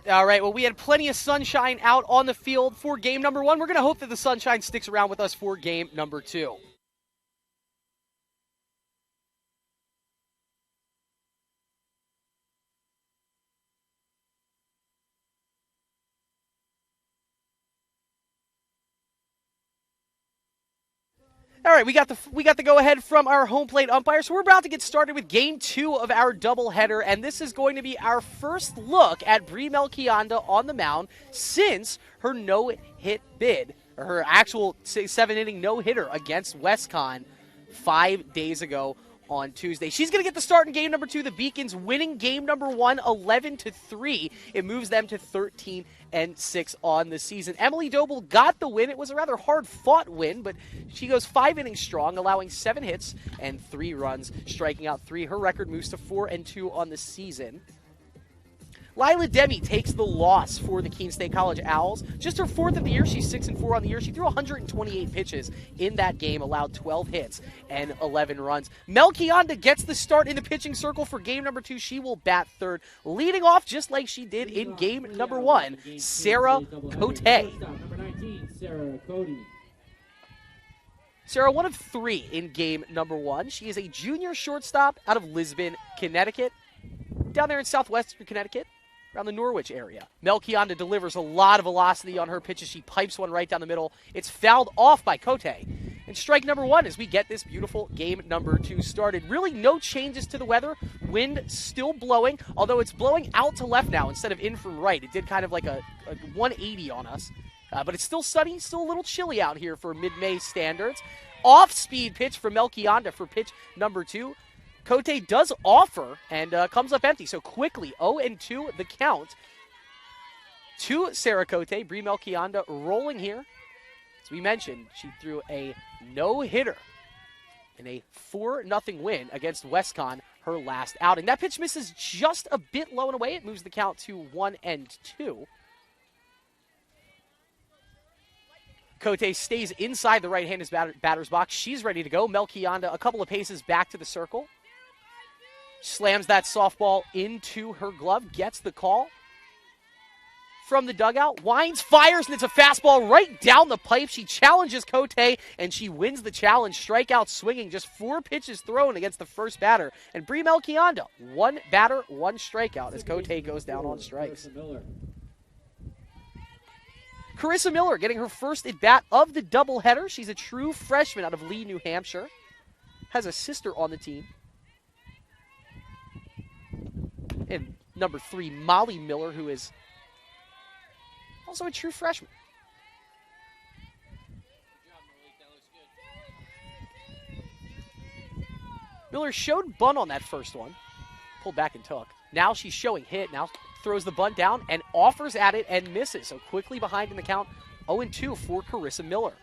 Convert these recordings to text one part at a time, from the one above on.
All right, well, we had plenty of sunshine out on the field for game number 1. We're going to hope that the sunshine sticks around with us for game number 2. All right, we got the go-ahead from our home plate umpire, so we're about to get started with Game 2 of our doubleheader, and this is going to be our first look at Bri Melchionda on the mound since her no-hit bid, or her actual 7-inning no-hitter against WestConn 5 days ago on Tuesday. She's going to get the start in game number 2. The Beacons winning game number 1, 11-3. It moves them to 13-6 on the season. Emily Doble got the win. It was a rather hard-fought win, but she goes 5 innings strong, allowing 7 hits and 3 runs, striking out 3. Her record moves to 4-2 on the season. Lila Demi takes the loss for the Keene State College Owls. Just her 4th of the year. She's 6-4 on the year. She threw 128 pitches in that game, allowed 12 hits and 11 runs. Melchionda gets the start in the pitching circle for game number 2. She will bat third, leading off just like she did in game number 1, Sarah Cote. Sarah, 1 of 3 in game number 1. She is a junior shortstop out of Lisbon, Connecticut, down there in southwestern Connecticut, around the Norwich area. Melchionda delivers a lot of velocity on her pitches. She pipes one right down the middle. It's fouled off by Cote. And strike number 1 as we get this beautiful game number 2 started. Really no changes to the weather. Wind still blowing, although it's blowing out to left now instead of in from right. It did kind of like a 180 on us. But it's still sunny, still a little chilly out here for mid-May standards. Off-speed pitch for Melchionda for pitch number 2. Cote does offer and comes up empty. So quickly, 0-2 the count to Sarah Cote. Bri Melchionda rolling here. As we mentioned, she threw a no-hitter in a 4-0 win against WestConn her last outing. That pitch misses just a bit low and away. It moves the count to 1-2. Cote stays inside the right-handed batter's box. She's ready to go. Melchionda a couple of paces back to the circle. Slams that softball into her glove, gets the call from the dugout, winds, fires, and it's a fastball right down the pipe. She challenges Cote, and she wins the challenge. Strikeout swinging, just 4 pitches thrown against the first batter. And Bri Melchionda, 1 batter, 1 strikeout as Cote goes down on strikes. Carissa Miller getting her first at-bat of the doubleheader. She's a true freshman out of Lee, New Hampshire. Has a sister on the team. And number 3, Molly Miller, who is also a true freshman. Miller showed bunt on that first one. Pulled back and took. Now she's showing hit. Now throws the bunt down and offers at it and misses. So quickly behind in the count, 0-2 for Carissa Miller.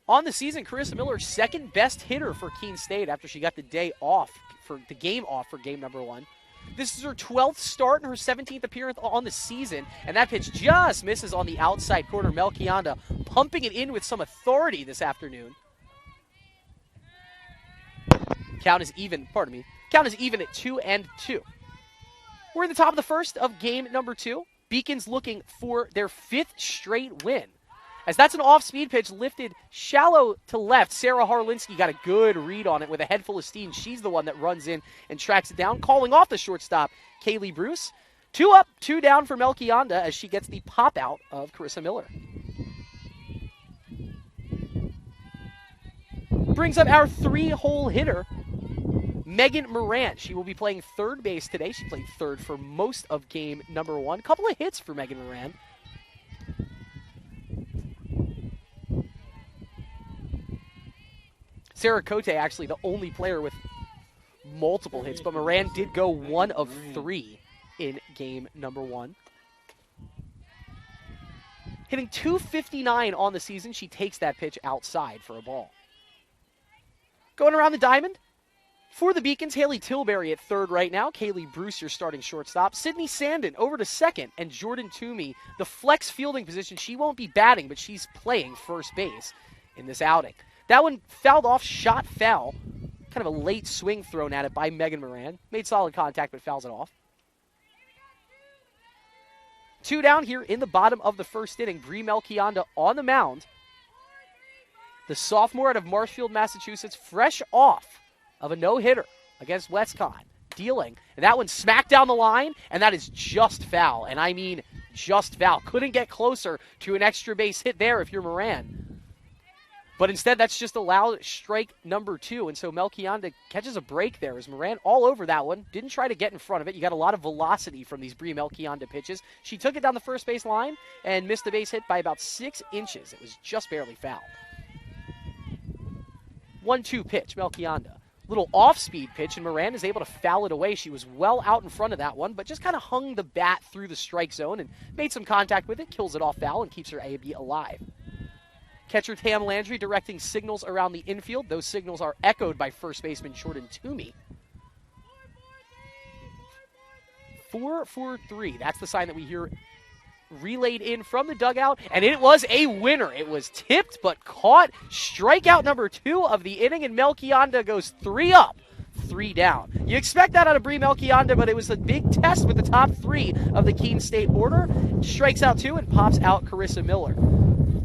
On the season, Carissa Miller, second best hitter for Keene State after she got the game off for game number 1. This is her 12th start and her 17th appearance on the season, and that pitch just misses on the outside corner. Melchionda pumping it in with some authority this afternoon. Count is even at 2-2. We're in the top of the first of game number 2. Beacons looking for their 5th straight win. As that's an off-speed pitch lifted shallow to left. Sarah Harlinski got a good read on it with a head full of steam. She's the one that runs in and tracks it down, calling off the shortstop, Kaylee Bruce. 2 up, 2 down for Melchionda as she gets the pop out of Carissa Miller. Brings up our 3-hole hitter, Megan Moran. She will be playing third base today. She played third for most of game number 1. Couple of hits for Megan Moran. Sarah Cote, actually the only player with multiple hits, but Moran did go 1 of 3 in game number 1. Hitting .259 on the season, she takes that pitch outside for a ball. Going around the diamond, for the Beacons, Haley Tilbury at third right now. Kaylee Bruce, your starting shortstop. Sydney Sandin over to second, and Jordan Toomey, the flex fielding position. She won't be batting, but she's playing first base in this outing. That one fouled off, shot foul Kind of a late swing thrown at it by Megan Moran. Made solid contact, but fouls it off. 2 down here in the bottom of the first inning. Brie Melchionda on the mound. The sophomore out of Marshfield, Massachusetts, fresh off of a no-hitter against WestCon. Dealing. And that one smacked down the line, and that is just foul. And I mean just foul. Couldn't get closer to an extra base hit there if you're Moran. But instead, that's just allowed strike number 2. And so Melchionda catches a break there as Moran all over that one. Didn't try to get in front of it. You got a lot of velocity from these Brie Melchionda pitches. She took it down the first base line and missed the base hit by about 6 inches. It was just barely foul. 1-2 pitch, Melchionda. Little off-speed pitch, and Moran is able to foul it away. She was well out in front of that one, but just kind of hung the bat through the strike zone and made some contact with it, kills it off foul, and keeps her AB alive. Catcher Tam Landry directing signals around the infield. Those signals are echoed by first baseman Jordan Toomey. 4-4-3. That's the sign that we hear relayed in from the dugout, and it was a winner. It was tipped but caught. Strikeout number 2 of the inning, and Melchionda goes 3 up, 3 down. You expect that out of Brie Melchionda, but it was a big test with the top 3 of the Keene State order. Strikes out 2 and pops out Carissa Miller.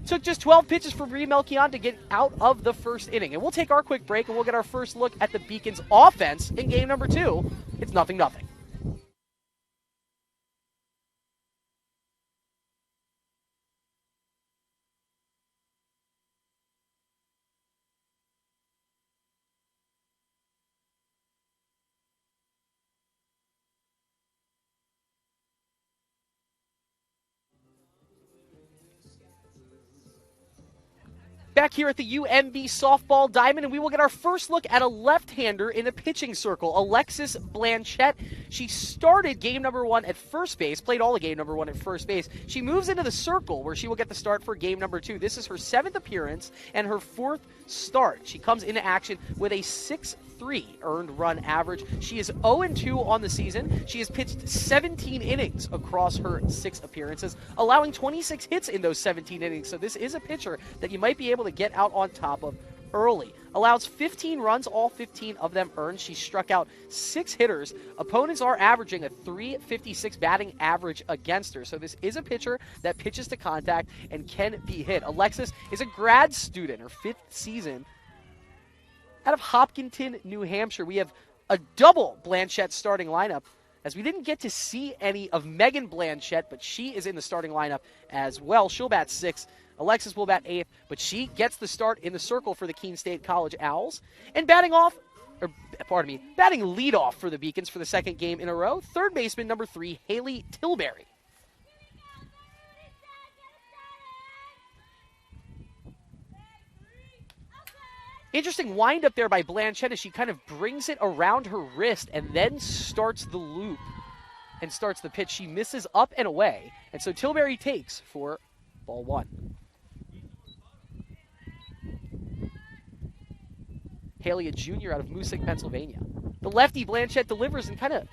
Took just 12 pitches for Brie Melchionda to get out of the first inning. And we'll take our quick break, and we'll get our first look at the Beacons' offense in game number 2. It's 0-0. Back here at the UMB softball diamond, and we will get our first look at a left-hander in the pitching circle, Alexis Blanchette. She started game number 1 at first base, played all of game number 1 at first base. She moves into the circle where she will get the start for game number 2. This is her 7th appearance and her 4th start. She comes into action with a 6.3 earned run average. She is 0-2 on the season. She has pitched 17 innings across her 6 appearances, allowing 26 hits in those 17 innings. So this is a pitcher that you might be able to get out on top of early. Allows 15 runs, all 15 of them earned. She struck out 6 hitters. Opponents are averaging a .356 batting average against her. So this is a pitcher that pitches to contact and can be hit. Alexis is a grad student, her 5th season out of Hopkinton, New Hampshire. We have a double Blanchette starting lineup, as we didn't get to see any of Megan Blanchette, but she is in the starting lineup as well. She'll bat 6th. Alexis will bat 8th, but she gets the start in the circle for the Keene State College Owls. And batting leadoff for the Beacons for the 2nd game in a row, third baseman number 3, Haley Tilbury. Interesting windup there by Blanchette as she kind of brings it around her wrist and then starts the loop and starts the pitch. She misses up and away, and so Tilbury takes for ball 1. Haley, a junior out of Moosic, Pennsylvania. The lefty Blanchette delivers and kind of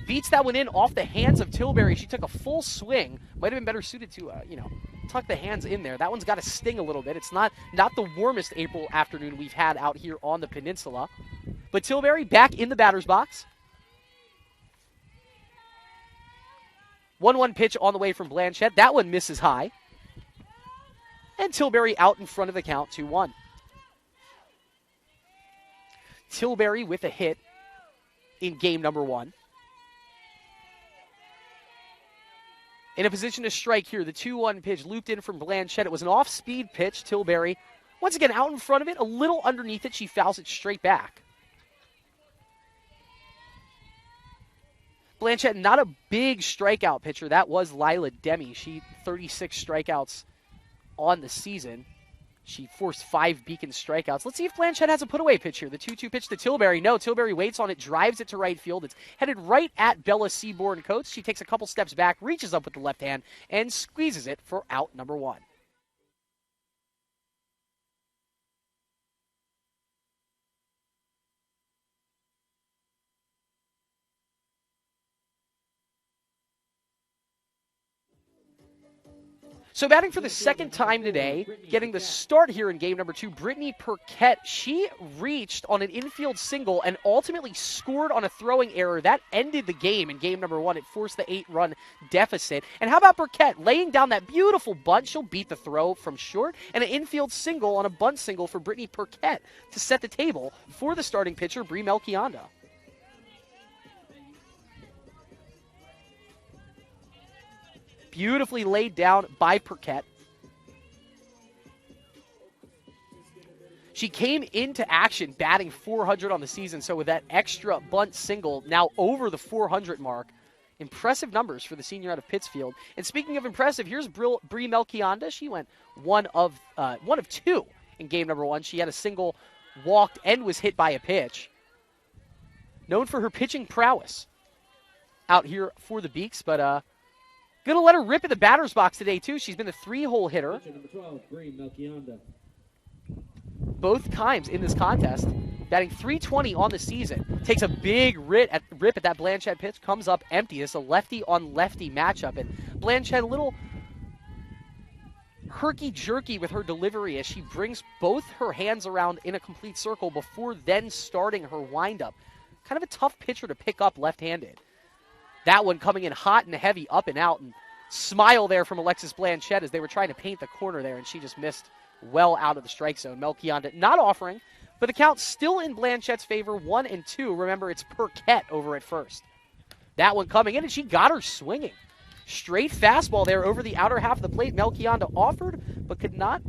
beats that one in off the hands of Tilbury. She took a full swing. Might have been better suited to, tuck the hands in there. That one's got to sting a little bit. It's not the warmest April afternoon we've had out here on the peninsula. But Tilbury back in the batter's box. 1-1 pitch on the way from Blanchette. That one misses high. And Tilbury out in front of the count, 2-1. Tilbury with a hit in game number 1. In a position to strike here, the 2-1 pitch looped in from Blanchette. It was an off-speed pitch. Tilbury, once again, out in front of it, a little underneath it. She fouls it straight back. Blanchette, not a big strikeout pitcher. That was Lila Demi. She 36 strikeouts on the season. She forced 5 Beacon strikeouts. Let's see if Blanchette has a put-away pitch here. The 2-2 pitch to Tilbury. No, Tilbury waits on it, drives it to right field. It's headed right at Bella Seaborn Coates. She takes a couple steps back, reaches up with the left hand, and squeezes it for out number 1. So batting for the second time today, getting the start here in game number 2, Brittany Perquette. She reached on an infield single and ultimately scored on a throwing error. That ended the game in game number 1. It forced the 8-run deficit. And how about Perquette laying down that beautiful bunt? She'll beat the throw from short, and an infield single on a bunt single for Brittany Perquette to set the table for the starting pitcher, Brie Melchionda. Beautifully laid down by Perquette. She came into action batting 400 on the season, so with that extra bunt single, now over the 400 mark. Impressive numbers for the senior out of Pittsfield. And speaking of impressive, here's Brie Melchionda. She went one of 2 in game number 1. She had a single, walked, and was hit by a pitch. Known for her pitching prowess out here for the Beaks, but going to let her rip in the batter's box today, too. She's been a 3-hole hitter. Number 12, Brie Melchionda. Both times in this contest, batting .320 on the season. Takes a big rip at that Blanchette pitch, comes up empty. It's a lefty-on-lefty matchup, and Blanchette a little herky-jerky with her delivery as she brings both her hands around in a complete circle before then starting her windup. Kind of a tough pitcher to pick up left-handed. That one coming in hot and heavy, up and out, and smile there from Alexis Blanchette as they were trying to paint the corner there, and she just missed well out of the strike zone. Melchionda not offering, but the count still in Blanchette's favor, 1-2. Remember, it's Perquette over at first. That one coming in, and she got her swinging. Straight fastball there over the outer half of the plate. Melchionda offered, but could not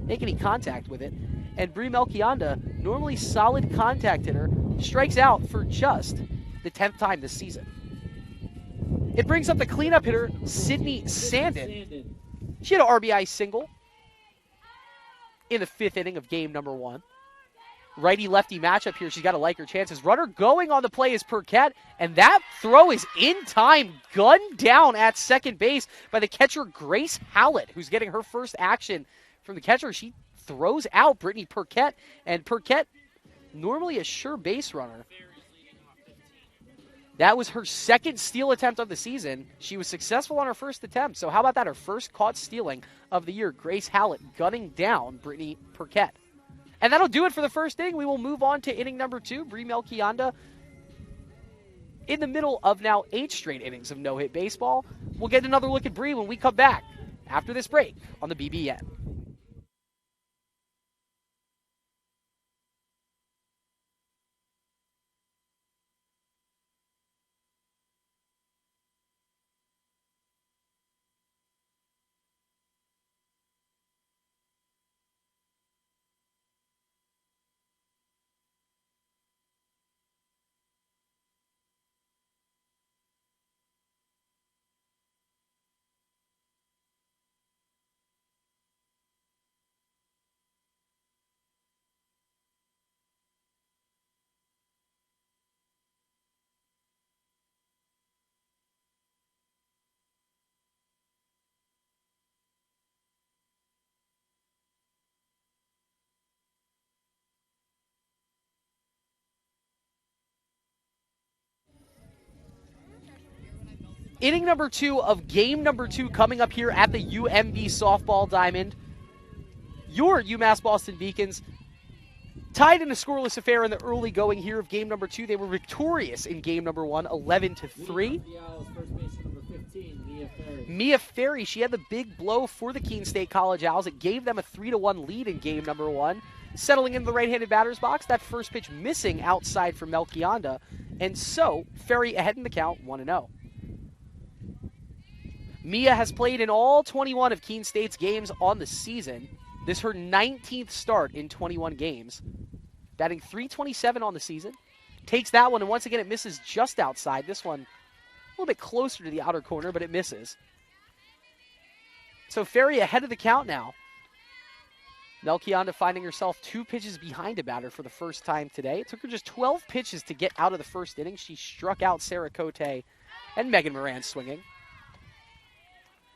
make any contact with it. And Brie Melchionda, normally solid contact hitter, strikes out for just the 10th time this season. It brings up the cleanup hitter, Sydney Sandin. She had an RBI single in the 5th inning of game number 1. Righty-lefty matchup here. She's got to like her chances. Runner going on the play is Perquette, and that throw is in time, gunned down at second base by the catcher, Grace Hallett, who's getting her first action from the catcher. She throws out Brittany Perquette, and Perquette, normally a sure base runner, that was her second steal attempt of the season. She was successful on her first attempt. So how about that? Her first caught stealing of the year. Grace Hallett gunning down Brittany Perquette. And that'll do it for the first inning. We will move on to inning number 2. Brie Melchionda in the middle of now 8 straight innings of no-hit baseball. We'll get another look at Brie when we come back after this break on the BBN. Inning number 2 of game number 2 coming up here at the UMB softball diamond. Your UMass Boston Beacons tied in a scoreless affair in the early going here of game number 2. They were victorious in game number 1, 11-3. Mia Ferry, she had the big blow for the Keene State College Owls. It gave them a 3-1 lead in game number 1. Settling into the right-handed batter's box, that first pitch missing outside for Melchionda. And so, Ferry ahead in the count, 1-0. Mia has played in all 21 of Keene State's games on the season. This is her 19th start in 21 games. Batting .327 on the season. Takes that one, and once again it misses just outside. This one a little bit closer to the outer corner, but it misses. So Ferry ahead of the count now. Melchionda finding herself 2 pitches behind a batter for the first time today. It took her just 12 pitches to get out of the first inning. She struck out Sarah Cote and Megan Moran swinging.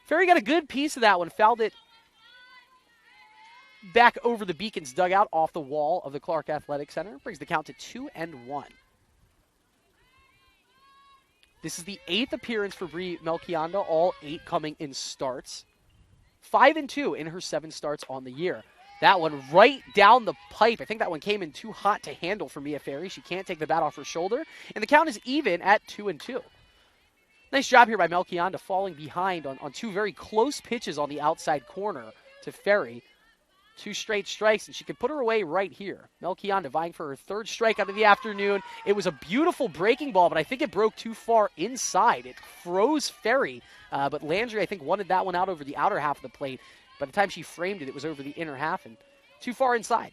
Ferry got a good piece of that one, fouled it back over the Beacons dugout off the wall of the Clark Athletic Center. Brings the count to 2-1. This is the 8th appearance for Brie Melchionda, all 8 coming in starts. 5-2 in her 7 starts on the year. That one right down the pipe. I think that one came in too hot to handle for Mia Ferry. She can't take the bat off her shoulder. And the count is even at 2-2. Nice job here by Melchionda, falling behind on 2 very close pitches on the outside corner to Ferry. 2 straight strikes, and she could put her away right here. Melchionda vying for her 3rd strikeout of the afternoon. It was a beautiful breaking ball, but I think it broke too far inside. It froze Ferry, but Landry, I think, wanted that one out over the outer half of the plate. By the time she framed it, it was over the inner half and too far inside.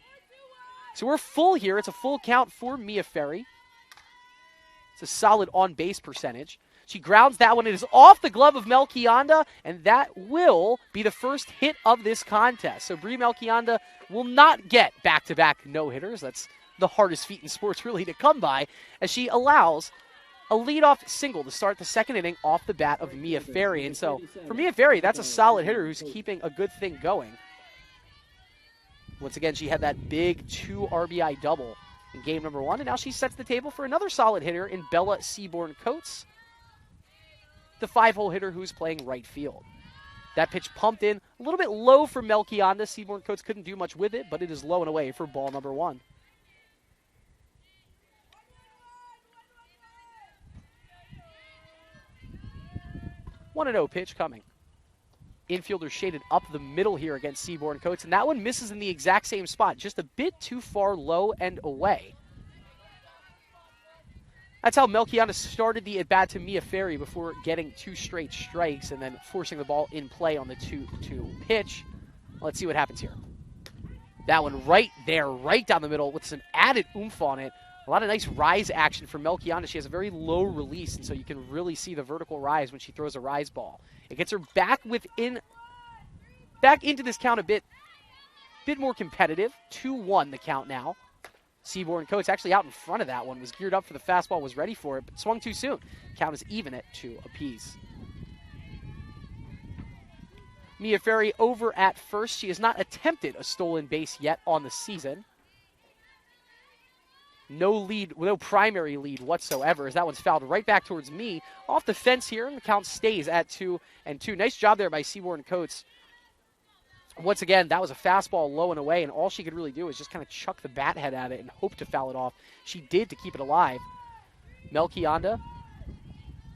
So we're full here. It's a full count for Mia Ferry. It's a solid on-base percentage. She grounds that one. It is off the glove of Melchionda, and that will be the first hit of this contest. So Brie Melchionda will not get back-to-back no-hitters. That's the hardest feat in sports really to come by, as she allows a leadoff single to start the 2nd inning off the bat of Mia Ferry. And so for Mia Ferry, that's a solid hitter who's keeping a good thing going. Once again, she had that big 2 RBI double in game number 1, and now she sets the table for another solid hitter in Bella Seaborn-Coates, the 5-hole hitter who's playing right field. That pitch pumped in a little bit low for Melchionda. Seaborn-Coates couldn't do much with it, but it is low and away for ball number 1. One 1-0 pitch coming. Infielder shaded up the middle here against Seaborn-Coates, and that one misses in the exact same spot, just a bit too far low and away. That's how Melchionda started the at-bat to Mia Ferry before getting 2 straight strikes and then forcing the ball in play on the 2-2 pitch. Let's see what happens here. That one right there, right down the middle with some added oomph on it. A lot of nice rise action for Melchionda. She has a very low release, and so you can really see the vertical rise when she throws a rise ball. It gets her back into this count a bit more competitive. 2-1 the count now. Seaborn-Coates actually out in front of that one, was geared up for the fastball, was ready for it, but swung too soon. Count is even at 2 apiece. Mia Ferry over at first. She has not attempted a stolen base yet on the season. No lead, no primary lead whatsoever, as that one's fouled right back towards me. Off the fence here, and the count stays at 2-2. Nice job there by Seaborn-Coates. Once again, that was a fastball low and away, and all she could really do was just kind of chuck the bat head at it and hope to foul it off. She did to keep it alive. Melchionda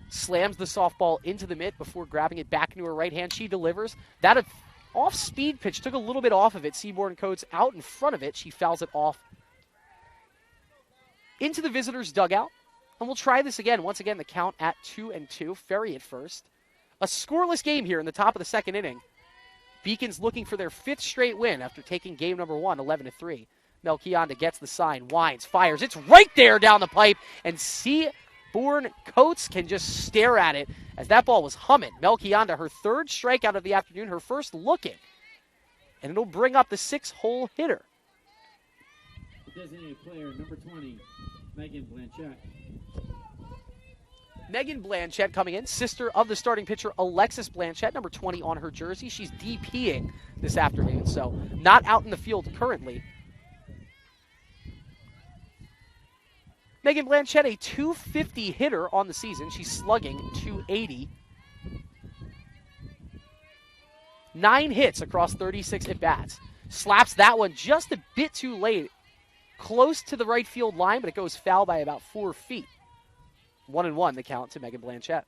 slams the softball into the mitt before grabbing it back into her right hand. She delivers. That off-speed pitch took a little bit off of it. Seaborn-Coates out in front of it. She fouls it off into the visitor's dugout. And we'll try this again. Once again, the count at 2-2. Ferry at first. A scoreless game here in the top of the 2nd inning. Beacons looking for their 5th straight win after taking game number 1, 11-3. Melchionda gets the sign, winds, fires. It's right there down the pipe, and Seaborn-Coates can just stare at it as that ball was humming. Melchionda, her 3rd strikeout of the afternoon, her first looking, and it'll bring up the 6-hole hitter. Designated player, number 20, Megan Blanchett. Megan Blanchett coming in, sister of the starting pitcher Alexis Blanchett, number 20 on her jersey. She's DPing this afternoon, so not out in the field currently. Megan Blanchett, a .250 hitter on the season. She's slugging .280. 9 hits across 36 at-bats. Slaps that one just a bit too late. Close to the right field line, but it goes foul by about 4 feet. 1-1 the count to Megan Blanchett.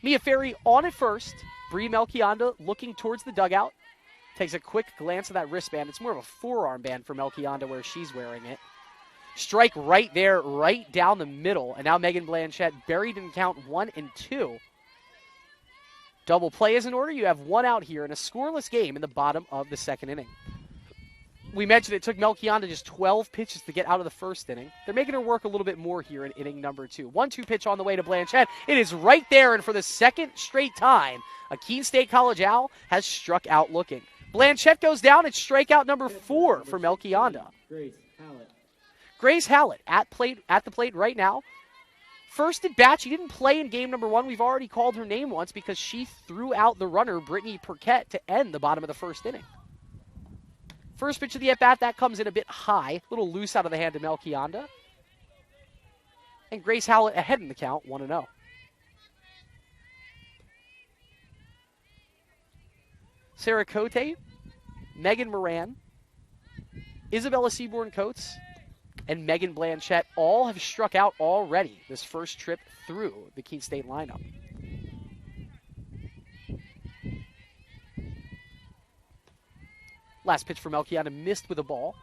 Mia Ferry on at first. Brie Melchionda looking towards the dugout. Takes a quick glance at that wristband. It's more of a forearm band for Melchionda where she's wearing it. Strike right there, right down the middle. And now Megan Blanchett buried in count 1-2. Double play is in order. You have 1 out here in a scoreless game in the bottom of the 2nd inning. We mentioned it took Melchionda just 12 pitches to get out of the 1st inning. They're making her work a little bit more here in inning number 2. 1-2 pitch on the way to Blanchett. It is right there, and for the 2nd straight time, a Keene State College Owl has struck out looking. Blanchett goes down. It's strikeout number 4 for Melchionda. Grace Hallett at the plate right now. First at bat, she didn't play in game number 1. We've already called her name once because she threw out the runner, Brittany Perquette, to end the bottom of the 1st inning. First pitch of the at-bat, that comes in a bit high, a little loose out of the hand of Melchionda. And Grace Howlett ahead in the count, 1-0. Sarah Cote, Megan Moran, Isabella Seaborn-Coates, and Megan Blanchette all have struck out already this first trip through the Keene State lineup. Last pitch for Melchionda, missed with a ball.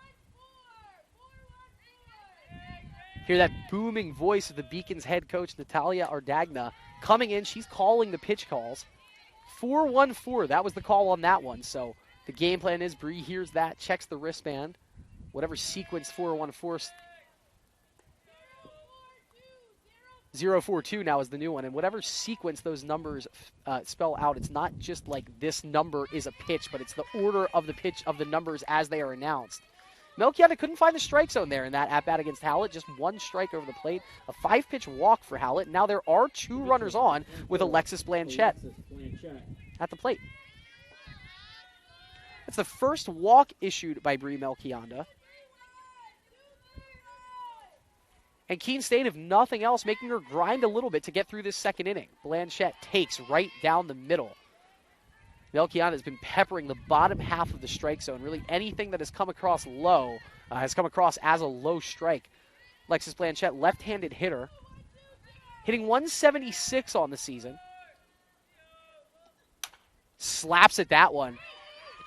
Hear that booming voice of the Beacons head coach, Natalia Ardagna, coming in. She's calling the pitch calls. 4-1-4, that was the call on that one. So the game plan is Bree hears that, checks the wristband. Whatever sequence 4-1-4, 0-4-2 now is the new one. And whatever sequence those numbers spell out, it's not just like this number is a pitch, but it's the order of the pitch of the numbers as they are announced. Melchionda couldn't find the strike zone there in that at-bat against Howlett. Just one strike over the plate. A 5-pitch walk for Howlett. Now there are 2 runners on with Alexis Blanchette at the plate. That's the first walk issued by Bree Melchionda. And Keene State, if nothing else, making her grind a little bit to get through this second inning. Blanchette takes right down the middle. Melchionda has been peppering the bottom half of the strike zone. Really anything that has come across low has come across as a low strike. Alexis Blanchette, left-handed hitter, hitting 176 on the season. Slaps at that one.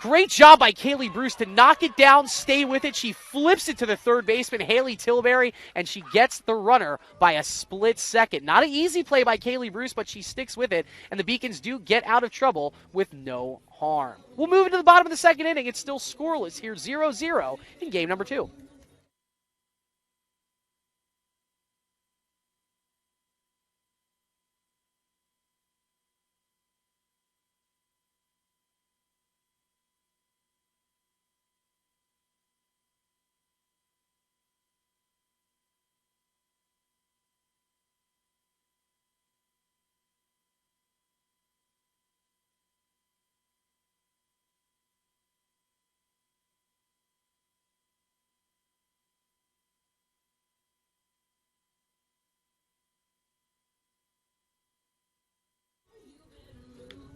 Great job by Kaylee Bruce to knock it down, stay with it. She flips it to the third baseman, Haley Tilbury, and she gets the runner by a split second. Not an easy play by Kaylee Bruce, but she sticks with it, and the Beacons do get out of trouble with no harm. We'll move into the bottom of the second inning. It's still scoreless here, 0-0 in game number 2.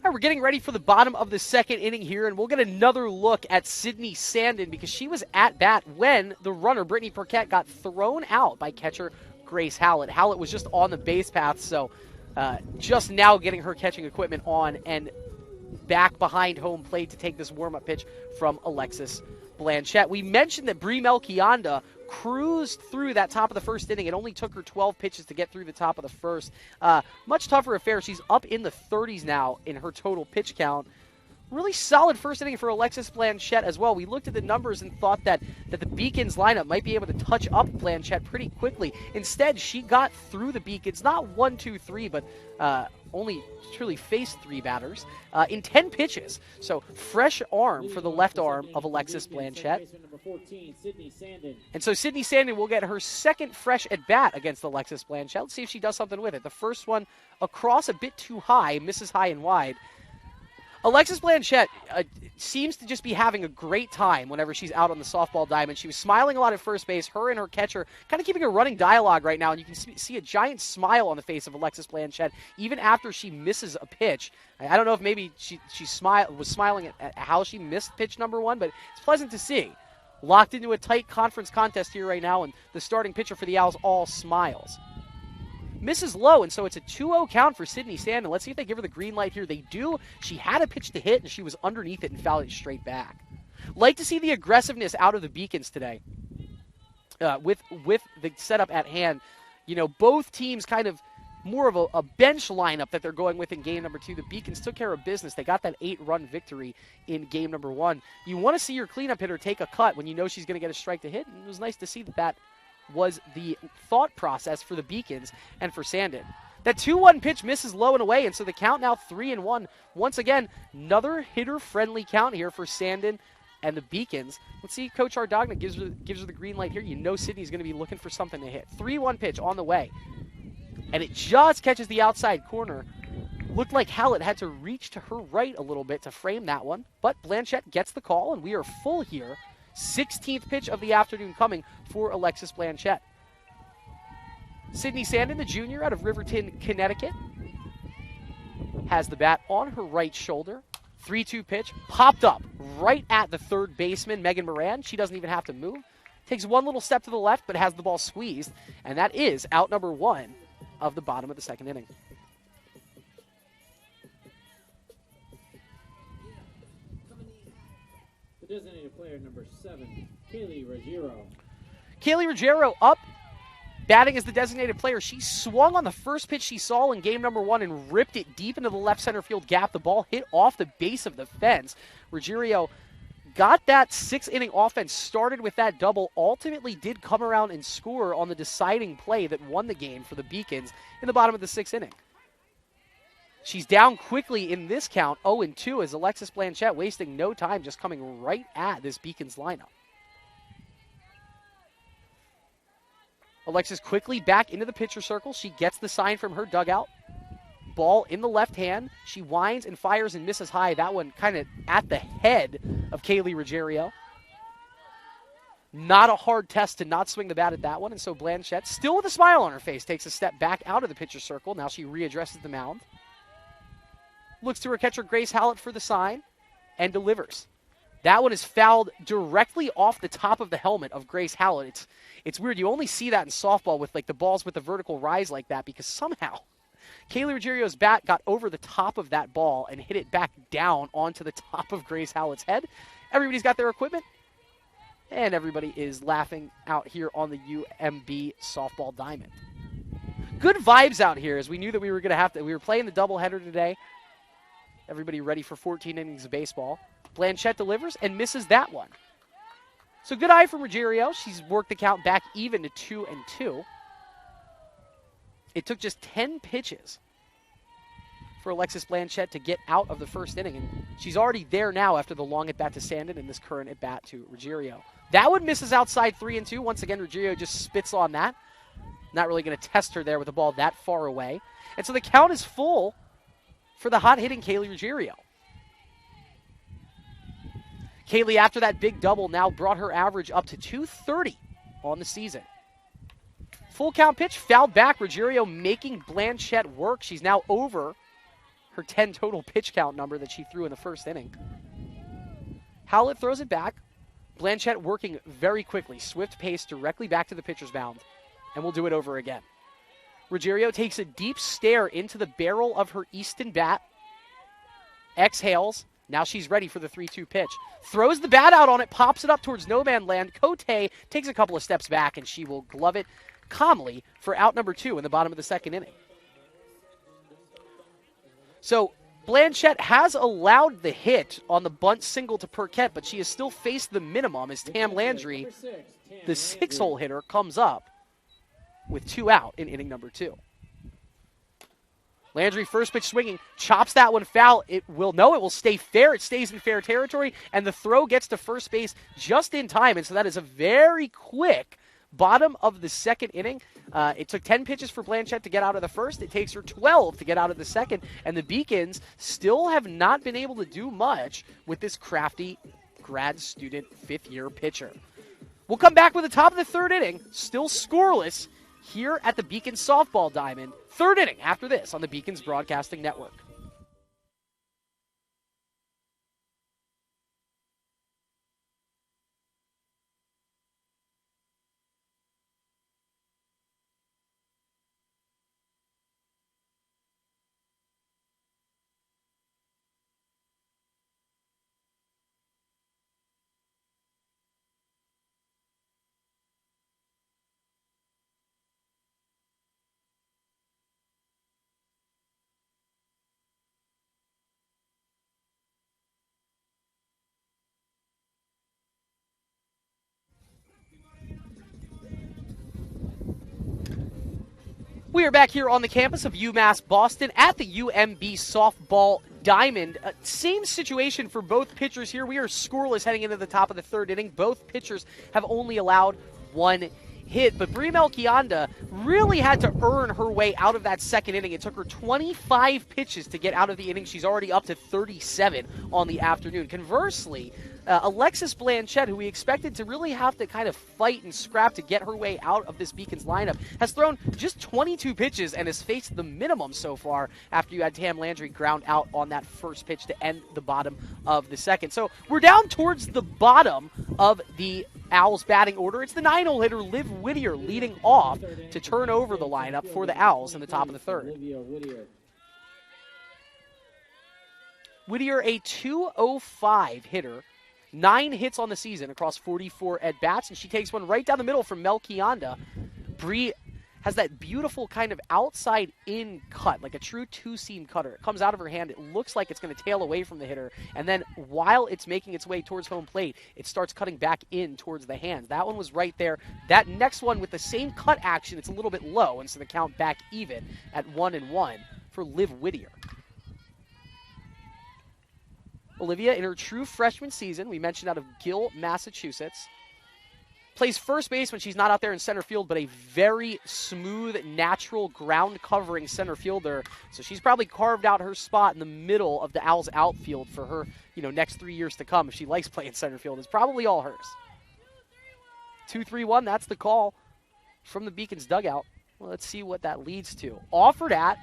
All right, we're getting ready for the bottom of the second inning here, and we'll get another look at Sydney Sandin because she was at bat when the runner, Brittany Perquette, got thrown out by catcher Grace Howlett. Howlett was just on the base path, so just now getting her catching equipment on and back behind home plate to take this warm-up pitch from Alexis Blanchette. We mentioned that Bree Melchionda cruised through that top of the first inning. It only took her 12 pitches to get through the top of the first. Much tougher affair. She's up in the 30s now in her total pitch count. Really solid first inning for Alexis Blanchette as well. We looked at the numbers and thought that the Beacons lineup might be able to touch up Blanchette pretty quickly. Instead, she got through the Beacons, not 1, 2, 3, but only truly faced 3 batters in 10 pitches. So fresh arm for the left arm of Alexis Blanchette. And so Sydney Sandin will get her second fresh at bat against Alexis Blanchette. Let's see if she does something with it. The first one across a bit too high, misses high and wide. Alexis Blanchette seems to just be having a great time whenever she's out on the softball diamond. She was smiling a lot at first base. Her and her catcher kind of keeping a running dialogue right now, and you can see a giant smile on the face of Alexis Blanchette even after she misses a pitch. I don't know if maybe she was smiling at how she missed pitch number 1, but it's pleasant to see. Locked into a tight conference contest here right now, and the starting pitcher for the Owls all smiles. Misses low, and so it's a 2-0 count for Sydney Sandin. Let's see if they give her the green light here. They do. She had a pitch to hit, and she was underneath it and fouled it straight back. Like to see the aggressiveness out of the Beacons today with the setup at hand. You know, both teams kind of more of a bench lineup that they're going with in game number 2. The Beacons took care of business. They got that 8-run victory in game number 1. You want to see your cleanup hitter take a cut when you know she's going to get a strike to hit, and it was nice to see that was the thought process for the Beacons and for Sandin. That 2-1 pitch misses low and away, and so the count now 3-1. Once again, another hitter-friendly count here for Sandin and the Beacons. Let's see, Coach Ardagna gives her the green light here. You know Sydney's going to be looking for something to hit. 3-1 pitch on the way, and it just catches the outside corner. Looked like Howlett had to reach to her right a little bit to frame that one, but Blanchette gets the call, and we are full here 16th pitch of the afternoon coming for Alexis Blanchette. Sydney Sandin, the junior out of Riverton, Connecticut, has the bat on her right shoulder. 3-2 pitch, popped up right at the third baseman, Megan Moran. She doesn't even have to move. Takes one little step to the left, but has the ball squeezed. And that is out number 1 of the bottom of the second inning. The designated player, number 7, Kaylee Ruggiero. Kaylee Ruggiero up, batting as the designated player. She swung on the first pitch she saw in game number 1 and ripped it deep into the left center field gap. The ball hit off the base of the fence. Ruggiero got that 6th-inning offense started with that double, ultimately did come around and score on the deciding play that won the game for the Beacons in the bottom of the 6th inning. She's down quickly in this count, 0-2, as Alexis Blanchette wasting no time, just coming right at this Beacons lineup. Alexis quickly back into the pitcher circle. She gets the sign from her dugout. Ball in the left hand. She winds and fires and misses high. That one kind of at the head of Kaylee Ruggiero. Not a hard test to not swing the bat at that one. And so Blanchette, still with a smile on her face, takes a step back out of the pitcher circle. Now she readdresses the mound. Looks to her catcher, Grace Hallett, for the sign and delivers. That one is fouled directly off the top of the helmet of Grace Hallett. It's weird. You only see that in softball with like the balls with the vertical rise like that, because somehow Kaylee Ruggiero's bat got over the top of that ball and hit it back down onto the top of Grace Hallett's head. Everybody's got their equipment, and everybody is laughing out here on the UMB softball diamond. Good vibes out here, as we knew that we were going to have to. We were playing the doubleheader today. Everybody ready for 14 innings of baseball. Blanchette delivers and misses that one. So good eye from Ruggiero. She's worked the count back even to 2-2. It took just 10 pitches for Alexis Blanchette to get out of the first inning, and she's already there now after the long at-bat to Sandin and this current at-bat to Ruggiero. That one misses outside 3-2. Once again, Ruggiero just spits on that. Not really going to test her there with the ball that far away. And so the count is full for the hot-hitting Kaylee Ruggiero. Kaylee, after that big double, now brought her average up to 230 on the season. Full count pitch, fouled back. Ruggiero making Blanchette work. She's now over her 10 total pitch count number that she threw in the first inning. Howlett throws it back. Blanchette working very quickly. Swift pace directly back to the pitcher's mound. And we'll do it over again. Ruggiero takes a deep stare into the barrel of her Easton bat. Exhales. Now she's ready for the 3-2 pitch. Throws the bat out on it, pops it up towards no man land. Cote takes a couple of steps back, and she will glove it calmly for out number 2 in the bottom of the second inning. So Blanchette has allowed the hit on the bunt single to Perquette, but she has still faced the minimum as Tam Landry, the 6-hole hitter, comes up with 2 out in inning number 2. Landry, first pitch swinging, chops that one foul. It will stay fair. It stays in fair territory, and the throw gets to first base just in time. And so that is a very quick bottom of the second inning. It took 10 pitches for Blanchette to get out of the first. It takes her 12 to get out of the second. And the Beacons still have not been able to do much with this crafty grad student fifth-year pitcher. We'll come back with the top of the third inning, still scoreless, here at the Beacons softball diamond. Third inning after this on the Beacons Broadcasting Network. We are back here on the campus of UMass Boston at the UMB softball diamond. Same situation for both pitchers here. We are scoreless heading into the top of the third inning. Both pitchers have only allowed 1 hit, but Brie Melchionda really had to earn her way out of that second inning. It took her 25 pitches to get out of the inning. She's already up to 37 on the afternoon. Conversely, Alexis Blanchette, who we expected to really have to kind of fight and scrap to get her way out of this Beacons lineup, has thrown just 22 pitches and has faced the minimum so far after you had Tam Landry ground out on that first pitch to end the bottom of the second. So we're down towards the bottom of the Owls batting order. It's the 9-hole hitter Liv Whittier leading off to turn over the lineup for the Owls in the top of the third. Whittier, a .205 hitter, 9 hits on the season across 44 at-bats, and she takes one right down the middle from Melchionda. Brie has that beautiful kind of outside-in cut, like a true two-seam cutter. It comes out of her hand. It looks like it's going to tail away from the hitter, and then while it's making its way towards home plate, it starts cutting back in towards the hands. That one was right there. That next one with the same cut action, it's a little bit low, and so the count back even at 1-1 for Liv Whittier. Olivia, in her true freshman season, we mentioned out of Gill, Massachusetts, plays first base when she's not out there in center field, but a very smooth, natural, ground-covering center fielder. So she's probably carved out her spot in the middle of the Owls' outfield for her, next 3 years to come if she likes playing center field. It's probably all hers. 2-3-1, that's the call from the Beacons dugout. Well, let's see what that leads to. Offered at,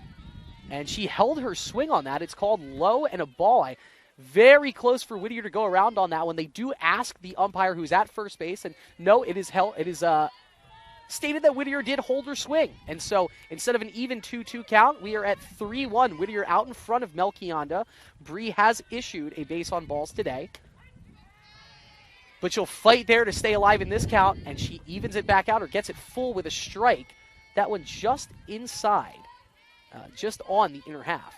and she held her swing on that. It's called low and a ball. Very close for Whittier to go around on that one. They do ask the umpire who's at first base, and no, it is stated that Whittier did hold her swing. And so instead of an even 2-2 count, we are at 3-1. Whittier out in front of Melchionda. Brie has issued a base on balls today. But she'll fight there to stay alive in this count, and she evens it back out or gets it full with a strike. That one just inside, just on the inner half.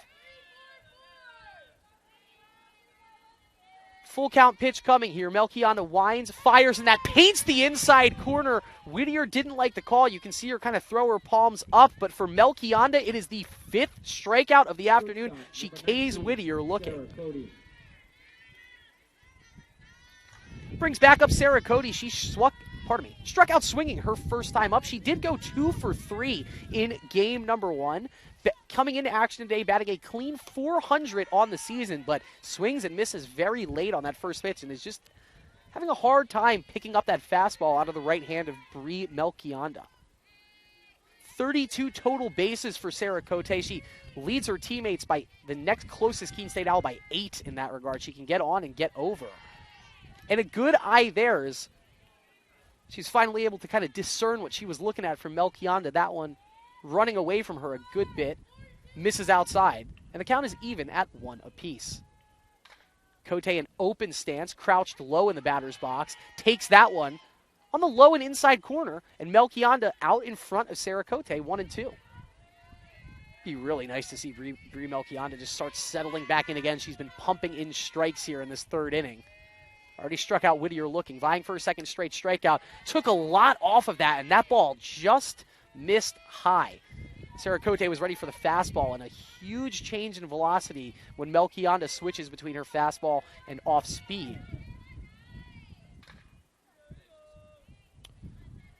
Full count pitch coming here. Melchionda winds, fires, and that paints the inside corner. Whittier didn't like the call. You can see her kind of throw her palms up, but for Melchionda, it is the 5th strikeout of the afternoon. She K's Whittier looking. Brings back up Sarah Cody. She struck out swinging her first time up. She did go 2 for 3 in game number 1. Coming into action today, batting a clean .400 on the season, but swings and misses very late on that first pitch and is just having a hard time picking up that fastball out of the right hand of Brie Melchionda. 32 total bases for Sarah Cote. She leads her teammates by the next closest Keene State Owl by 8 in that regard. She can get on and get over. And a good eye there is she's finally able to kind of discern what she was looking at from Melchionda. That one running away from her a good bit, misses outside, and the count is even at 1 apiece. Cote in open stance, crouched low in the batter's box, takes that one on the low and inside corner, and Melchionda out in front of Sarah Cote, 1-2. Be really nice to see Brie Melchionda just start settling back in again. She's been pumping in strikes here in this third inning. Already struck out Whittier looking, vying for a second straight strikeout. Took a lot off of that, and that ball just missed high. Sarah Cote was ready for the fastball, and a huge change in velocity when Melchionda switches between her fastball and off speed.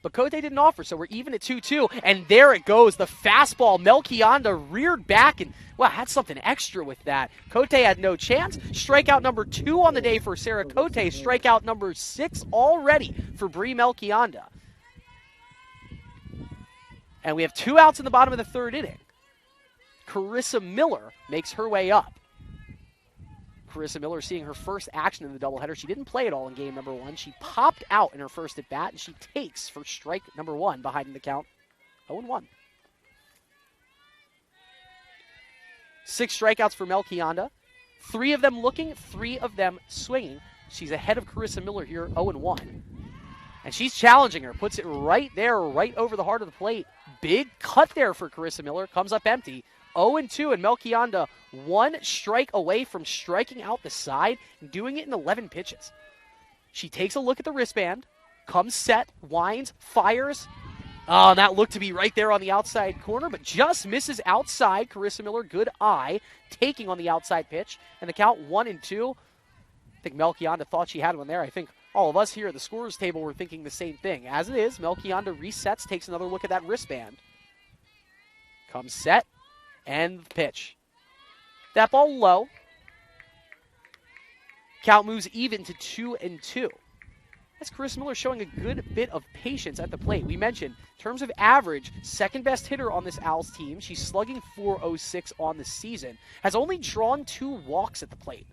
But Cote didn't offer, so we're even at 2-2, and there it goes, the fastball. Melchionda reared back, and wow, had something extra with that. Cote had no chance. Strikeout number 2 on the day for Sarah Cote. Strikeout number 6 already for Brie Melchionda. And we have 2 outs in the bottom of the third inning. Carissa Miller makes her way up. Carissa Miller seeing her first action in the doubleheader. She didn't play at all in game number 1. She popped out in her first at-bat, and she takes for strike number 1 behind the count 0-1. 6 strikeouts for Melchionda. 3 of them looking, 3 of them swinging. She's ahead of Carissa Miller here, 0-1. And she's challenging her, puts it right there, right over the heart of the plate. Big cut there for Carissa Miller, comes up empty. 0-2, and Melchionda 1 strike away from striking out the side and doing it in 11 pitches. She takes a look at the wristband, comes set, winds, fires. Oh, and that looked to be right there on the outside corner, but just misses outside. Carissa Miller, good eye, taking on the outside pitch, and the count 1-2. I think Melchionda thought she had one there. I think All of us here at the scorer's table were thinking the same thing. As it is, Melchionda resets, takes another look at that wristband. Comes set, and pitch. That ball low. Count moves even to 2-2. That's Carissa Miller showing a good bit of patience at the plate. We mentioned, in terms of average, second best hitter on this Owls team. She's slugging .406 on the season. Has only drawn 2 walks at the plate.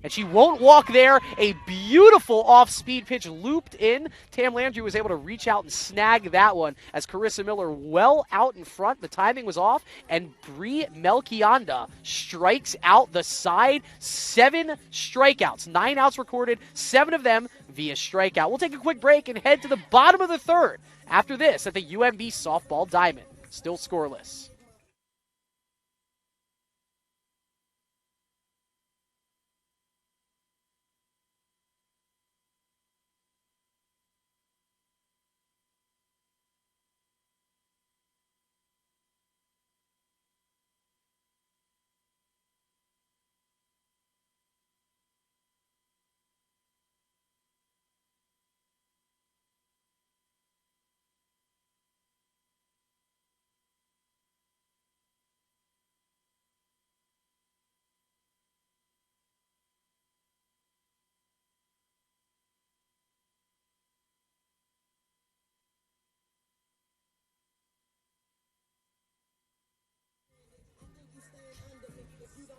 And she won't walk there. A beautiful off-speed pitch looped in. Tam Landry was able to reach out and snag that one as Carissa Miller well out in front. The timing was off, and Brie Melchionda strikes out the side. 7 strikeouts, 9 outs recorded, 7 of them via strikeout. We'll take a quick break and head to the bottom of the third after this at the UMB Softball Diamond. Still scoreless.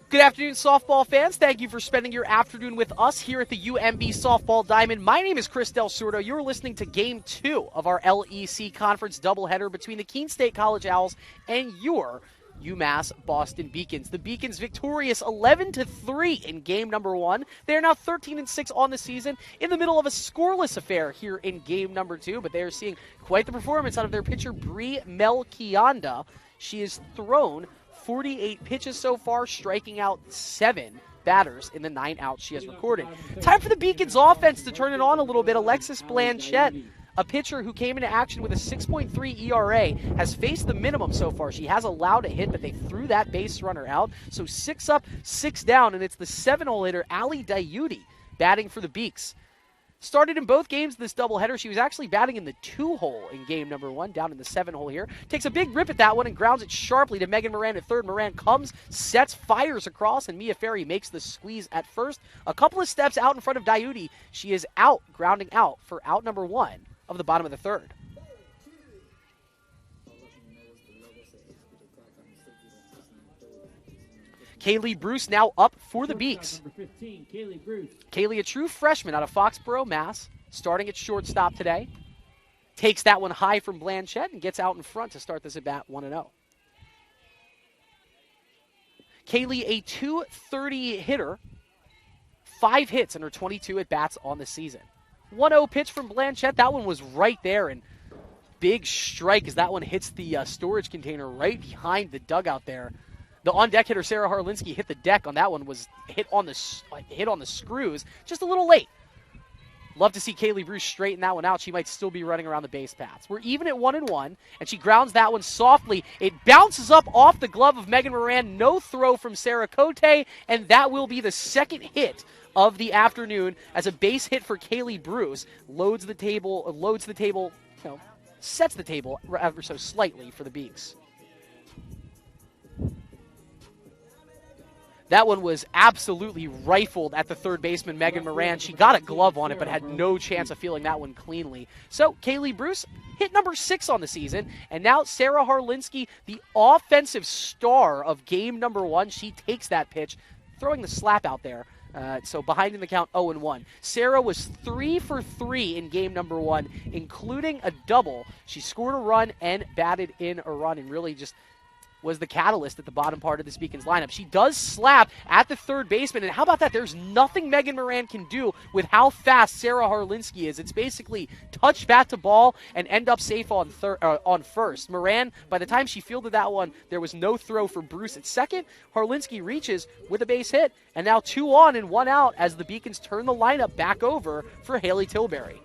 Good afternoon, softball fans. Thank you for spending your afternoon with us here at the UMB Softball Diamond. My name is Chris Del Sordo. You're listening to Game 2 of our LEC Conference doubleheader between the Keene State College Owls and your UMass Boston Beacons. The Beacons victorious 11-3 in game number 1. They are now 13-6 on the season, in the middle of a scoreless affair here in game number 2, but they are seeing quite the performance out of their pitcher, Brie Melchionda. She has thrown 48 pitches so far, striking out 7 batters in the 9 outs she has recorded. Time for the Beacons offense to turn it on a little bit. Alexis Blanchette, a pitcher who came into action with a 6.3 ERA, has faced the minimum so far. She has allowed a hit, but they threw that base runner out. So 6 up, 6 down, and it's the 7-hole hitter, Ali Dayuti, batting for the Beaks. Started in both games this doubleheader. She was actually batting in the 2-hole in game number 1, down in the 7-hole here. Takes a big rip at that one and grounds it sharply to Megan Moran at third. Moran comes, sets, fires across, and Mia Ferry makes the squeeze at first. A couple of steps out in front of Dayuti. She is out, grounding out for out number 1 of the bottom of the third. Kaylee Bruce now up for the Beaks. Number 15, Kaylee Bruce. Kaylee, a true freshman out of Foxborough, Mass., starting at shortstop today. Takes that one high from Blanchette and gets out in front to start this at bat 1-0. Kaylee, a .230 hitter, 5 hits in her 22 at-bats on the season. 1-0 pitch from Blanchette. That one was right there, and big strike as that one hits the storage container right behind the dugout there. The on-deck hitter, Sarah Harlinski, hit the deck on that one, was hit on the screws, just a little late. Love to see Kaylee Bruce straighten that one out. She might still be running around the base paths. We're even at 1-1, and she grounds that one softly. It bounces up off the glove of Megan Moran. No throw from Sarah Cote, and that will be the second hit of the afternoon as a base hit for Kaylee Bruce loads the table, sets the table ever so slightly for the Beaks. That one was absolutely rifled at the third baseman, Megan Moran. She got a glove on it, but had no chance of feeling that one cleanly. So, Kaylee Bruce hit number 6 on the season. And now Sarah Harlinski, the offensive star of game number 1. She takes that pitch, throwing the slap out there. So behind in the count, 0-1. Sarah was 3 for 3 in game number 1, including a double. She scored a run and batted in a run, and really just was the catalyst at the bottom part of this Beacons lineup. She does slap at the third baseman, and how about that? There's nothing Megan Moran can do with how fast Sarah Harlinski is. It's basically touch bat to ball and end up safe on first. Moran, by the time she fielded that one, there was no throw for Bruce at second. Harlinski reaches with a base hit, and now 2 on and 1 out as the Beacons turn the lineup back over for Haley Tilbury.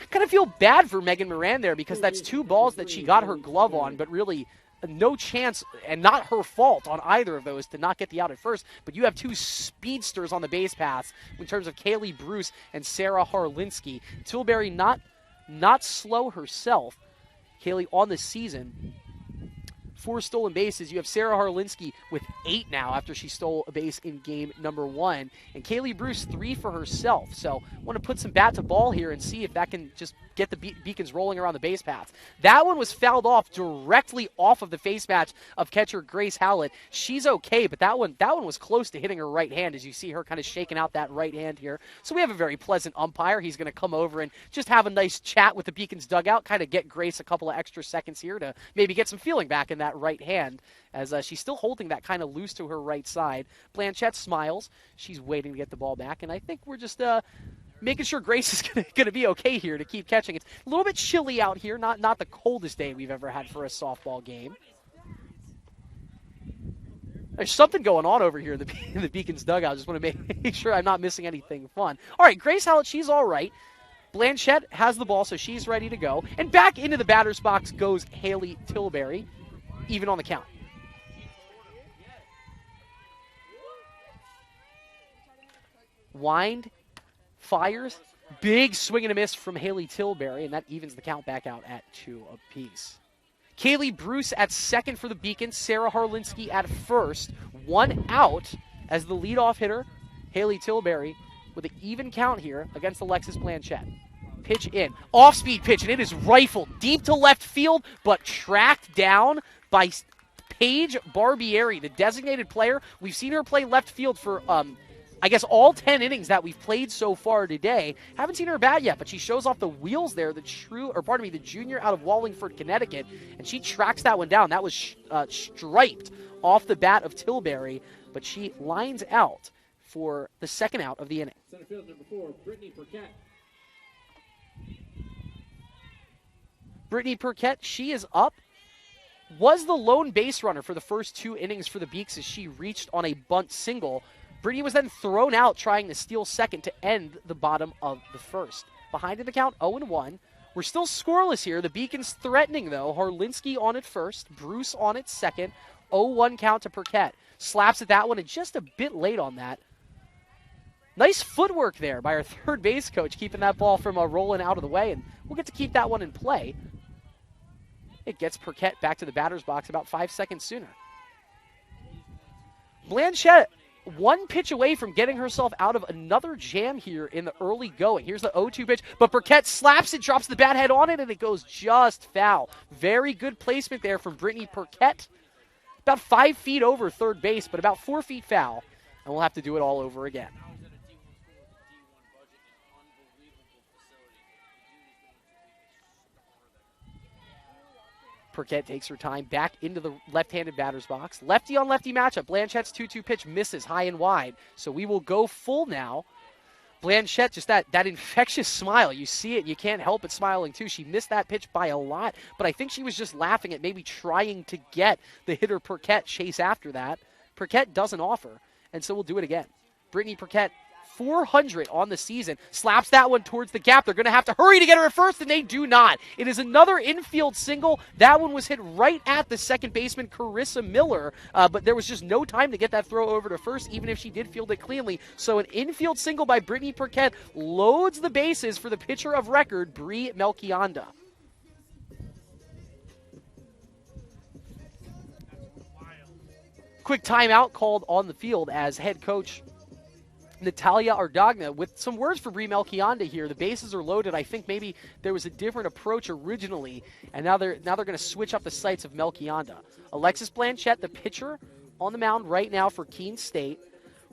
Kind of feel bad for Megan Moran there because that's 2 balls that she got her glove on, but really no chance, and not her fault on either of those to not get the out at first, but you have two speedsters on the base paths in terms of Kaylee Bruce and Sarah Harlinski. Tilbury not slow herself. Kaylee on the season, 4 stolen bases. You have Sarah Harlinski with 8 now after she stole a base in game number 1. And Kaylee Bruce 3 for herself. So want to put some bat to ball here and see if that can just get the Beacons rolling around the base paths. That one was fouled off directly off of the face match of catcher Grace Howlett. She's okay, but that one was close to hitting her right hand as you see her kind of shaking out that right hand here. So we have a very pleasant umpire. He's going to come over and just have a nice chat with the Beacons dugout, kind of get Grace a couple of extra seconds here to maybe get some feeling back in that right hand as she's still holding that kind of loose to her right side. Blanchette smiles. She's waiting to get the ball back, and I think we're just making sure Grace is going to be okay here to keep catching. It's a little bit chilly out here, not the coldest day we've ever had for a softball game. There's something going on over here in the Beacons dugout. I just want to make sure I'm not missing anything fun. All right, Grace Howlett, she's all right. Blanchette has the ball, so she's ready to go. And back into the batter's box goes Haley Tilbury, even on the count. Wind, fires, big swing and a miss from Haley Tilbury, and that evens the count back out at 2 apiece. Kaylee Bruce at second for the Beacons, Sarah Harlinski at first. 1 out as the leadoff hitter, Haley Tilbury, with an even count here against Alexis Blanchette. Pitch in. Off-speed pitch, and it is rifled deep to left field, but tracked down by Paige Barbieri, the designated player. We've seen her play left field for I guess all 10 innings that we've played so far today. Haven't seen her bat yet, but she shows off the wheels there, the junior out of Wallingford, Connecticut, and she tracks that one down. That was striped off the bat of Tilbury, but she lines out for the second out of the inning. Center field number 4, Brittany Burkett. Brittany Burkett, she is up. Was the lone base runner for the first 2 innings for the Beaks as she reached on a bunt single. Brittany was then thrown out trying to steal second to end the bottom of the first. Behind in the count, 0-1. We're still scoreless here. The Beacons threatening, though. Harlinski on at first, Bruce on at second. 0-1 count to Burkett. Slaps at that one and just a bit late on that. Nice footwork there by our third base coach, keeping that ball from rolling out of the way, and we'll get to keep that one in play. It gets Burkett back to the batter's box about 5 seconds sooner. Blanchette, 1 pitch away from getting herself out of another jam here in the early going. Here's the 0-2 pitch, but Burkett slaps it, drops the bat head on it, and it goes just foul. Very good placement there from Brittany Burkett. About 5 feet over third base, but about 4 feet foul, and we'll have to do it all over again. Burkett takes her time back into the left-handed batter's box. Lefty on lefty matchup. Blanchette's 2-2 pitch misses high and wide. So we will go full now. Blanchette, just that infectious smile. You see it, you can't help but smiling too. She missed that pitch by a lot, but I think she was just laughing at maybe trying to get the hitter Burkett chase after that. Burkett doesn't offer, and so we'll do it again. Brittany Burkett, 400 on the season, slaps that one towards the gap. They're going to have to hurry to get her at first, and they do not. It is another infield single. That one was hit right at the second baseman, Carissa Miller, but there was just no time to get that throw over to first, even if she did field it cleanly. So an infield single by Brittany Burkett loads the bases for the pitcher of record, Bree Melchionda. Quick timeout called on the field as head coach Natalia Ardagna with some words for Bree Melchionda here. The bases are loaded. I think maybe there was a different approach originally, and now they're going to switch up the sights of Melchionda. Alexis Blanchette, the pitcher on the mound right now for Keene State,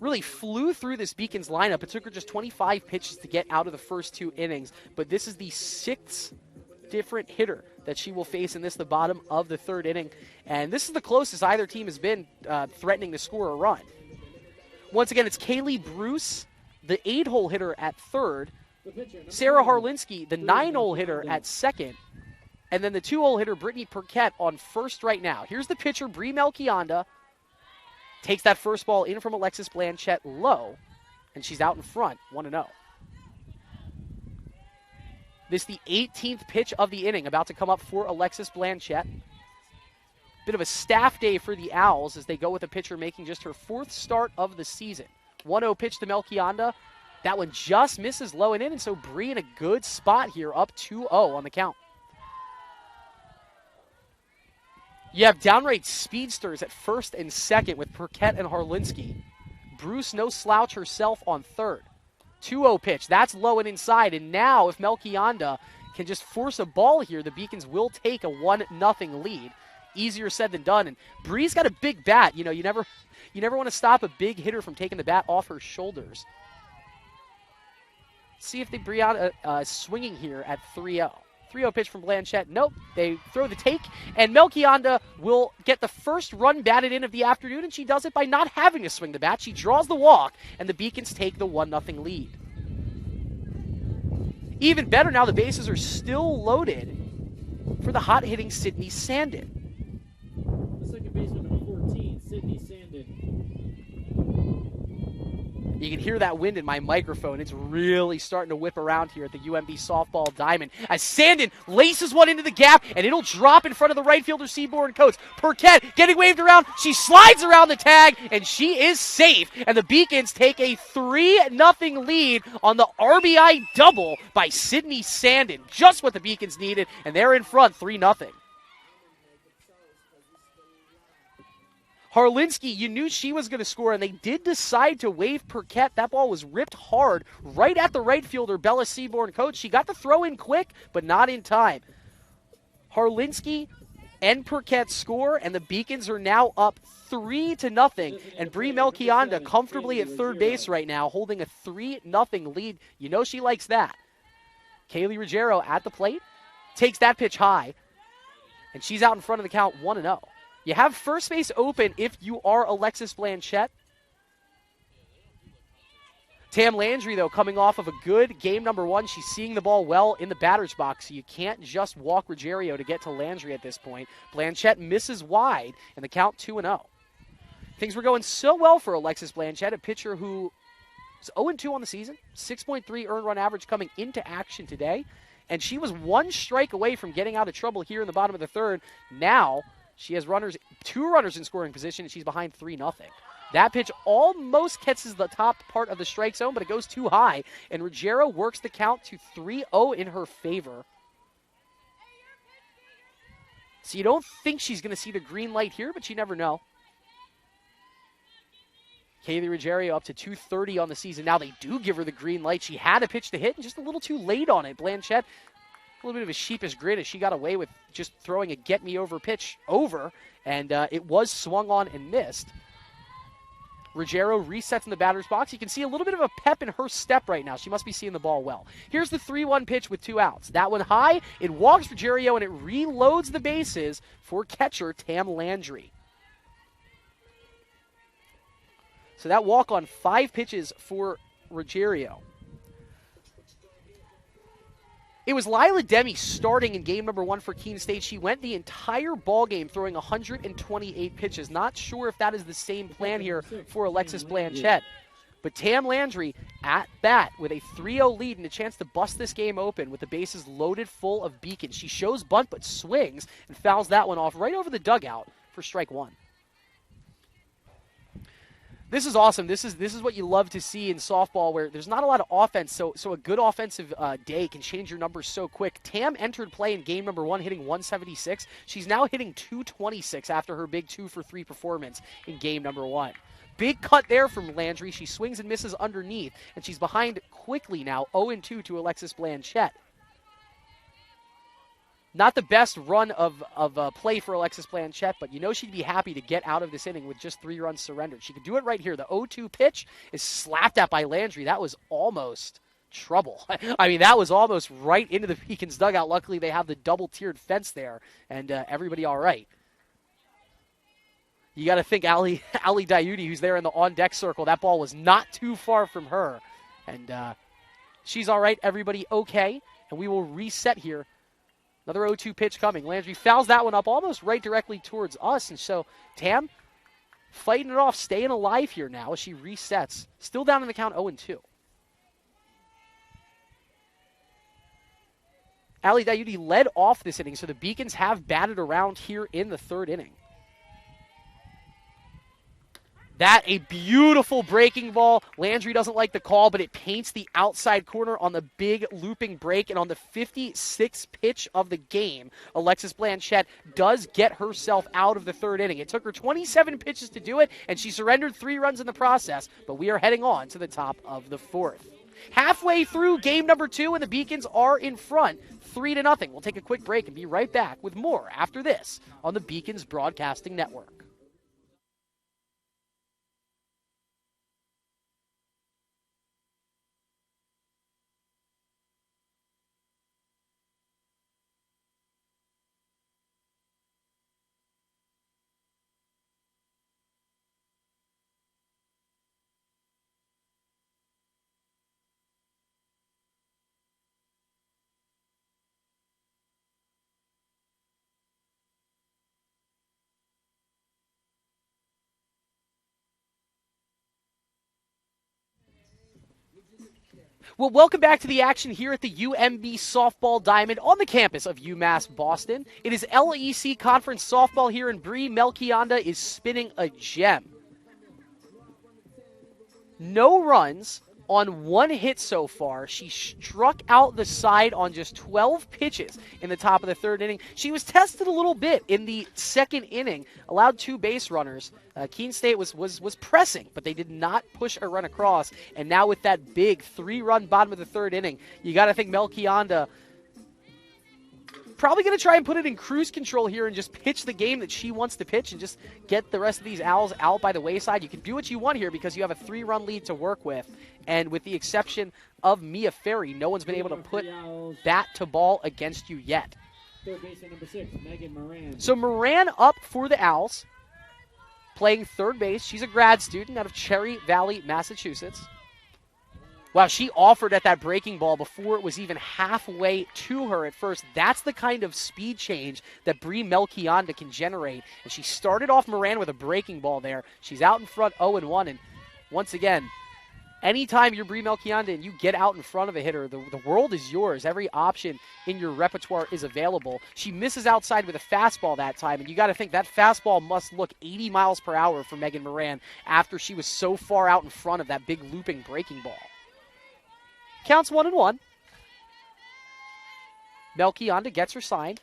really flew through this Beacons lineup. It took her just 25 pitches to get out of the first 2 innings, but this is the 6th different hitter that she will face in this, the bottom of the 3rd inning, and this is the closest either team has been threatening to score a run. Once again, it's Kaylee Bruce, the 8-hole hitter at 3rd, Sarah Harlinski, the 9-hole hitter at 2nd, and then the 2-hole hitter, Brittany Burkett, on 1st right now. Here's the pitcher, Bree Melchionda, takes that first ball in from Alexis Blanchette low, and she's out in front, 1-0. This is the 18th pitch of the inning, about to come up for Alexis Blanchette. Bit of a staff day for the Owls as they go with a pitcher making just her 4th start of the season. 1-0 pitch to Melchionda. That one just misses low and in, and so Bree in a good spot here, up 2-0 on the count. You have downright speedsters at first and second with Perquette and Harlinski. Bruce, no slouch herself, on third. 2-0 pitch. That's low and inside. And now if Melchionda can just force a ball here, the Beacons will take a 1-0 lead. Easier said than done. And Bree's got a big bat. You never want to stop a big hitter from taking the bat off her shoulders. See if they Brianna swinging here at 3-0. 3-0 pitch from Blanchette. Nope. They throw the take, and Melchionda will get the first run batted in of the afternoon, and she does it by not having to swing the bat. She draws the walk, and the Beacons take the 1-0 lead. Even better now, the bases are still loaded for the hot-hitting Sydney Sandin. The second baseman, number 14, Sydney Sandin. You can hear that wind in my microphone. It's really starting to whip around here at the UMB softball diamond as Sandin laces one into the gap, and it'll drop in front of the right fielder Seaborn Coates. Perquette getting waved around. She slides around the tag, and she is safe. And the Beacons take a 3-0 lead on the RBI double by Sydney Sandin. Just what the Beacons needed, and they're in front 3-0. Harlinski, you knew she was going to score, and they did decide to wave Perquette. That ball was ripped hard right at the right fielder, Bella Seaborn Coates. She got the throw in quick, but not in time. Harlinski and Perquette score, and the Beacons are now up 3-0. And Bree Melchionda comfortably at third base right now, holding a 3-0 lead. You know she likes that. Kaylee Ruggiero at the plate, takes that pitch high, and she's out in front of the count 1-0. You have first base open if you are Alexis Blanchette. Tam Landry, though, coming off of a good game number 1. She's seeing the ball well in the batter's box, so you can't just walk Ruggiero to get to Landry at this point. Blanchette misses wide, and the count 2-0. Things were going so well for Alexis Blanchette, a pitcher who is 0-2 on the season, 6.3 earned run average coming into action today, and she was 1 strike away from getting out of trouble here in the bottom of the third. Now she has 2 runners in scoring position, and she's behind 3-0. That pitch almost catches the top part of the strike zone, but it goes too high, and Ruggiero works the count to 3-0 in her favor. So you don't think she's going to see the green light here, but you never know. Kaylee Ruggiero up to 230 on the season. Now they do give her the green light. She had a pitch to hit and just a little too late on it. Blanchette, a little bit of a sheepish grin as she got away with just throwing a get-me-over pitch over, and it was swung on and missed. Ruggiero resets in the batter's box. You can see a little bit of a pep in her step right now. She must be seeing the ball well. Here's the 3-1 pitch with 2 outs. That one high, it walks Ruggiero, and it reloads the bases for catcher Tam Landry. So that walk on 5 pitches for Ruggiero. It was Lila Demi starting in game number 1 for Keene State. She went the entire ball game throwing 128 pitches. Not sure if that is the same plan here for Alexis Blanchette. But Tam Landry at bat with a 3-0 lead and a chance to bust this game open with the bases loaded full of Beacons. She shows bunt but swings and fouls that one off right over the dugout for strike 1. This is awesome. This is what you love to see in softball, where there's not a lot of offense, so a good offensive day can change your numbers so quick. Tam entered play in game number 1 hitting 176. She's now hitting 226 after her big 2-for-3 performance in game number 1. Big cut there from Landry. She swings and misses underneath, and she's behind quickly now, 0-2 to Alexis Blanchette. Not the best run of play for Alexis Blanchette, but you know she'd be happy to get out of this inning with just 3 runs surrendered. She could do it right here. The 0-2 pitch is slapped at by Landry. That was almost trouble. I mean, that was almost right into the Beacons dugout. Luckily, they have the double-tiered fence there, and everybody all right. You got to think Ali Diudi, who's there in the on-deck circle, that ball was not too far from her. And she's all right. Everybody okay. And we will reset here. Another 0-2 pitch coming. Landry fouls that one up almost right directly towards us. And so Tam fighting it off, staying alive here now as she resets. Still down in the count 0-2. Ali Diudi led off this inning, so the Beacons have batted around here in the 3rd inning. That, a beautiful breaking ball. Landry doesn't like the call, but it paints the outside corner on the big looping break. And on the 56th pitch of the game, Alexis Blanchette does get herself out of the third inning. It took her 27 pitches to do it, and she surrendered 3 runs in the process. But we are heading on to the top of the 4th. Halfway through game number 2, and the Beacons are in front, 3-0. We'll take a quick break and be right back with more after this on the Beacons Broadcasting Network. Well, welcome back to the action here at the UMB Softball Diamond on the campus of UMass Boston. It is LEC Conference Softball here, and Bree Melchionda is spinning a gem. No runs on 1 hit so far. She struck out the side on just 12 pitches in the top of the 3rd inning. She was tested a little bit in the 2nd inning, allowed 2 base runners. Keene State was pressing, but they did not push a run across. And now with that big 3-run bottom of the 3rd inning, you got to think Melchionda probably going to try and put it in cruise control here and just pitch the game that she wants to pitch and just get the rest of these Owls out by the wayside. You can do what you want here because you have a 3-run lead to work with. And with the exception of Mia Ferry, no one's been able to put bat to ball against you yet. Third baseman number 6, Megan Moran. So Moran up for the Owls, playing third base. She's a grad student out of Cherry Valley, Massachusetts. Wow, she offered at that breaking ball before it was even halfway to her at first. That's the kind of speed change that Bree Melchionda can generate. And she started off Moran with a breaking ball there. She's out in front 0-1. And once again, anytime you're Bree Melchionda and you get out in front of a hitter, the world is yours. Every option in your repertoire is available. She misses outside with a fastball that time, and you got to think that fastball must look 80 miles per hour for Megan Moran after she was so far out in front of that big looping breaking ball. Counts 1-1. Melchionda gets her sign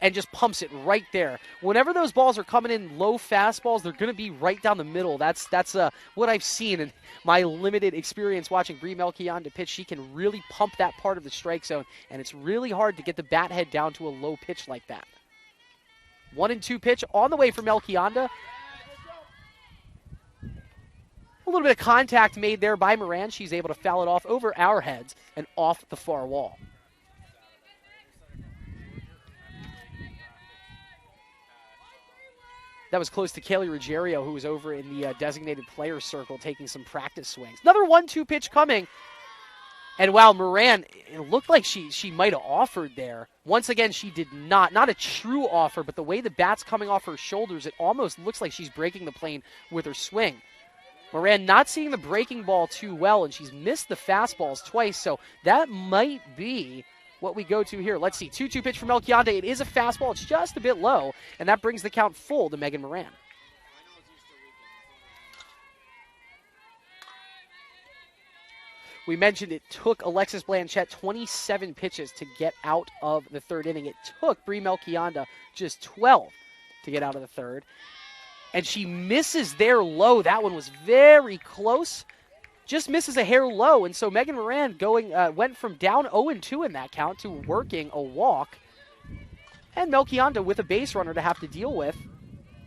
and just pumps it right there. Whenever those balls are coming in low fastballs, they're going to be right down the middle. That's what I've seen in my limited experience watching Bree Melchionda pitch. She can really pump that part of the strike zone, and it's really hard to get the bat head down to a low pitch like that. 1-2 pitch on the way for Melchionda. A little bit of contact made there by Moran. She's able to foul it off over our heads and off the far wall. That was close to Kaylee Ruggiero, who was over in the designated players circle taking some practice swings. Another 1-2 pitch coming. And wow, Moran, it looked like she might have offered there. Once again, she did not. Not a true offer, but the way the bat's coming off her shoulders, it almost looks like she's breaking the plane with her swing. Moran not seeing the breaking ball too well, and she's missed the fastballs twice, so that might be what we go to here. Let's see, 2-2 pitch from Melchionda. It is a fastball. It's just a bit low, and that brings the count full to Megan Moran. We mentioned it took Alexis Blanchette 27 pitches to get out of the 3rd inning. It took Bree Melchionda just 12 to get out of the 3rd. And she misses there low. That one was very close. Just misses a hair low. And so Megan Moran went from down 0-2 in that count to working a walk. And Melchionda with a base runner to have to deal with.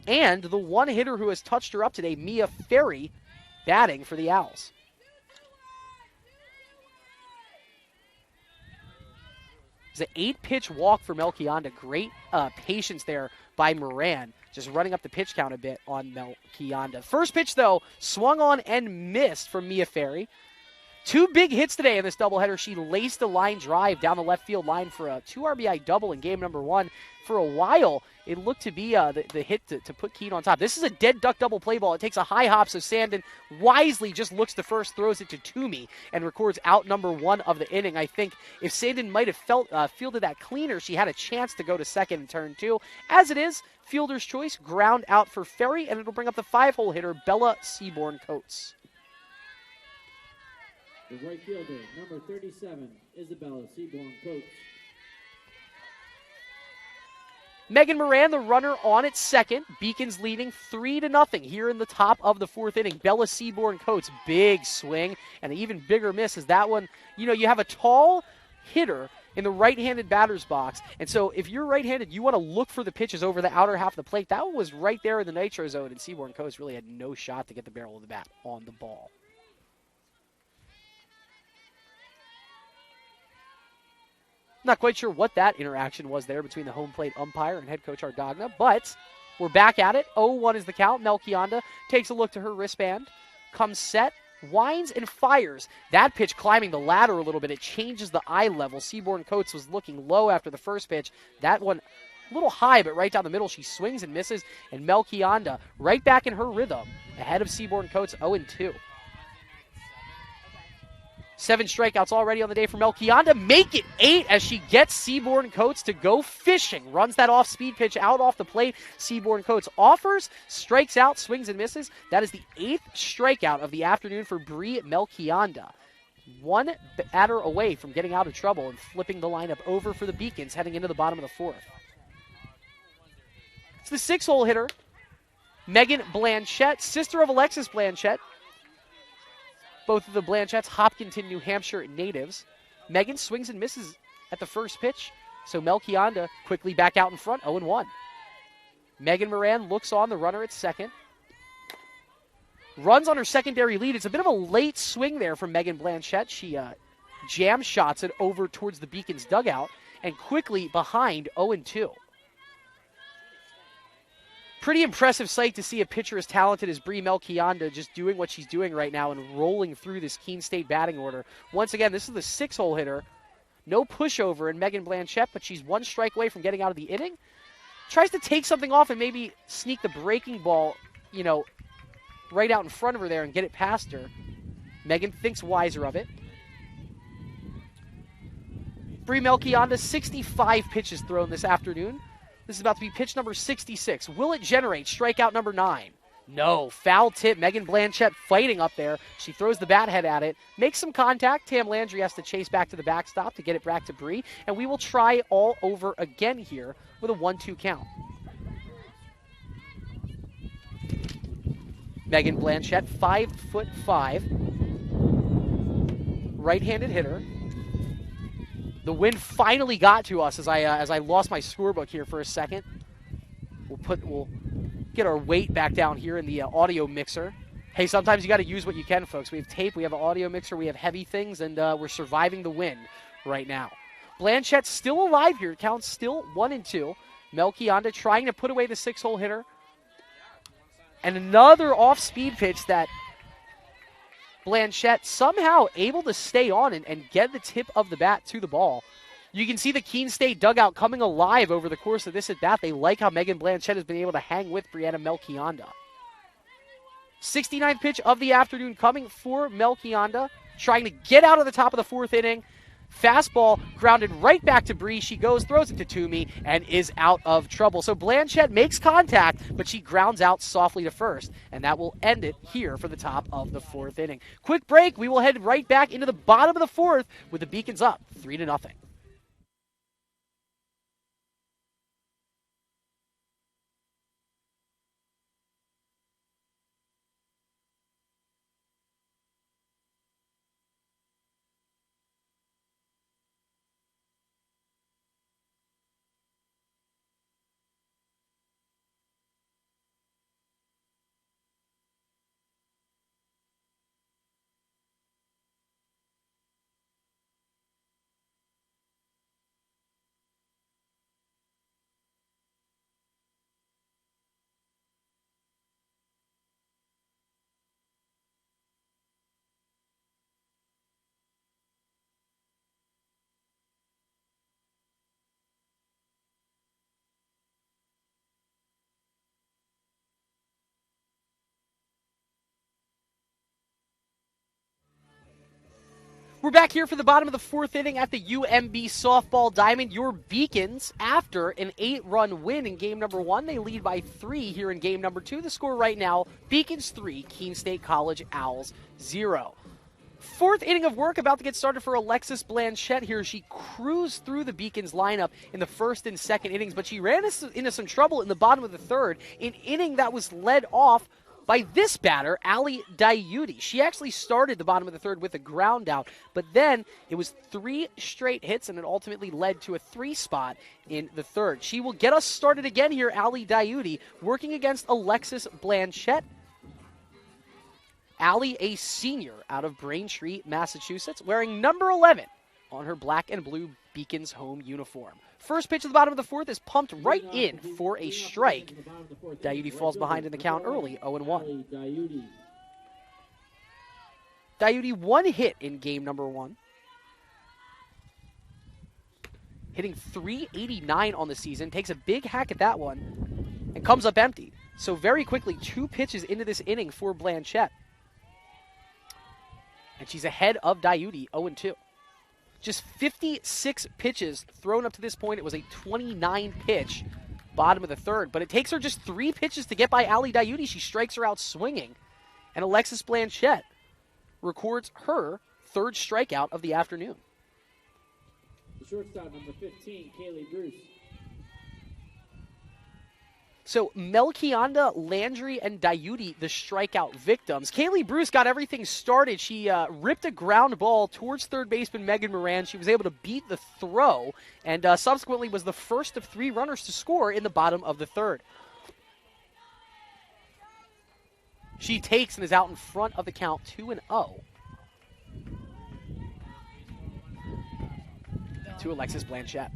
And the one hitter who has touched her up today, Mia Ferry, batting for the Owls. It's an 8-pitch walk for Melchionda. Great patience there by Moran. Just running up the pitch count a bit on Melchionda. First pitch, though, swung on and missed from Mia Ferry. 2 big hits today in this doubleheader. She laced a line drive down the left field line for a 2 RBI double in game number 1. For a while, it looked to be the hit to put Keene on top. This is a dead duck double play ball. It takes a high hop, so Sandin wisely just looks to first, throws it to Toomey, and records out number 1 of the inning. I think if Sandin might have fielded that cleaner, she had a chance to go to second in turn 2. As it is, fielder's choice, ground out for Ferry, and it'll bring up the 5-hole hitter, Bella Seaborn Coates. The right fielder, number 37, Isabella Seaborn Coates. Megan Moran, the runner on at second. Beacons leading 3-0 here in the top of the 4th inning. Bella Seaborn Coates, big swing, and an even bigger miss is that one. You have a tall hitter in the right-handed batter's box, and so if you're right-handed, you want to look for the pitches over the outer half of the plate. That one was right there in the nitro zone, and Seaborn Coates really had no shot to get the barrel of the bat on the ball. Not quite sure what that interaction was there between the home plate umpire and head coach Ardagna, but we're back at it. 0-1 is the count. Melchionda takes a look to her wristband, comes set, winds and fires. That pitch climbing the ladder a little bit. It changes the eye level. Seaborn Coates was looking low after the first pitch. That one a little high, but right down the middle. She swings and misses, and Melchionda right back in her rhythm, ahead of Seaborn Coates, 0-2. 7 strikeouts already on the day for Melchionda. Make it 8 as she gets Seaborn Coates to go fishing. Runs that off-speed pitch out off the plate. Seaborn Coates offers, strikes out, swings and misses. That is the 8th strikeout of the afternoon for Bree Melchionda. One batter away from getting out of trouble and flipping the lineup over for the Beacons heading into the bottom of the 4th. It's the 6-hole hitter, Megan Blanchette, sister of Alexis Blanchette. Both of the Blanchetts, Hopkinton, New Hampshire natives. Megan swings and misses at the first pitch, so Melchionda quickly back out in front, 0-1. Megan Moran looks on, the runner at second. Runs on her secondary lead. It's a bit of a late swing there from Megan Blanchette. She jam shots it over towards the Beacons dugout, and quickly behind, 0-2. Pretty impressive sight to see a pitcher as talented as Bree Melchionda just doing what she's doing right now and rolling through this Keene State batting order. Once again, this is the 6-hole hitter. No pushover in Megan Blanchette, but she's 1 strike away from getting out of the inning. Tries to take something off and maybe sneak the breaking ball, right out in front of her there and get it past her. Megan thinks wiser of it. Bree Melchionda, 65 pitches thrown this afternoon. This is about to be pitch number 66. Will it generate strikeout number 9? No. Foul tip. Megan Blanchette fighting up there. She throws the bat head at it. Makes some contact. Tam Landry has to chase back to the backstop to get it back to Bree. And we will try all over again here with a 1-2 count. Megan Blanchette, 5'5", right-handed hitter. The wind finally got to us as I lost my scorebook here for a second. We'll get our weight back down here in the audio mixer. Hey, sometimes you got to use what you can, folks. We have tape, we have an audio mixer, we have heavy things, and we're surviving the wind right now. Blanchette's still alive here. Counts still 1-2. Melchionda trying to put away the 6-hole hitter. And another off-speed pitch that Blanchette somehow able to stay on and get the tip of the bat to the ball. You can see the Keene State dugout coming alive over the course of this at-bat. They like how Megan Blanchette has been able to hang with Brianna Melchionda. 69th pitch of the afternoon coming for Melchionda, trying to get out of the top of the 4th inning. Fastball grounded right back to Bree. She goes, throws it to Toomey, and is out of trouble. So Blanchette makes contact, but she grounds out softly to first. And that will end it here for the top of the 4th inning. Quick break. We will head right back into the bottom of the 4th with the Beacons up 3-0. We're back here for the bottom of the fourth inning at the UMB softball diamond. Your Beacons, after an 8-run win in game number 1, they lead by 3 here in game number 2. The score right now, Beacons 3, Keene State College Owls 0. Fourth inning of work about to get started for Alexis Blanchette here. She cruised through the Beacons lineup in the first and second innings, but she ran into some trouble in the bottom of the third, an inning that was led off by this batter, Ali Diuti. She actually started the bottom of the third with a ground out, but then it was 3 straight hits, and it ultimately led to a 3 spot in the third. She will get us started again here, Ali Diuti, working against Alexis Blanchette. Ali, a senior out of Braintree, Massachusetts, wearing number 11 on her black and blue Beacons home uniform. First pitch of the bottom of the fourth is pumped right in for a strike. Diuti falls behind in the count early, 0-1. Diuti 1 hit in game number 1. Hitting .389 on the season, takes a big hack at that one, and comes up empty. So very quickly, 2 pitches into this inning for Blanchette. And she's ahead of Diuti, 0-2. Just 56 pitches thrown up to this point. It was a 29-pitch bottom of the third. But it takes her just 3 pitches to get by Ali Diuti. She strikes her out swinging. And Alexis Blanchette records her 3rd strikeout of the afternoon. The shortstop, number 15, Kaylee Bruce. So Melchionda, Landry, and Diuti, the strikeout victims. Kaylee Bruce got everything started. She ripped a ground ball towards third baseman Megan Moran. She was able to beat the throw and subsequently was the first of 3 runners to score in the bottom of the third. She takes and is out in front of the count 2-0 to Alexis Blanchette.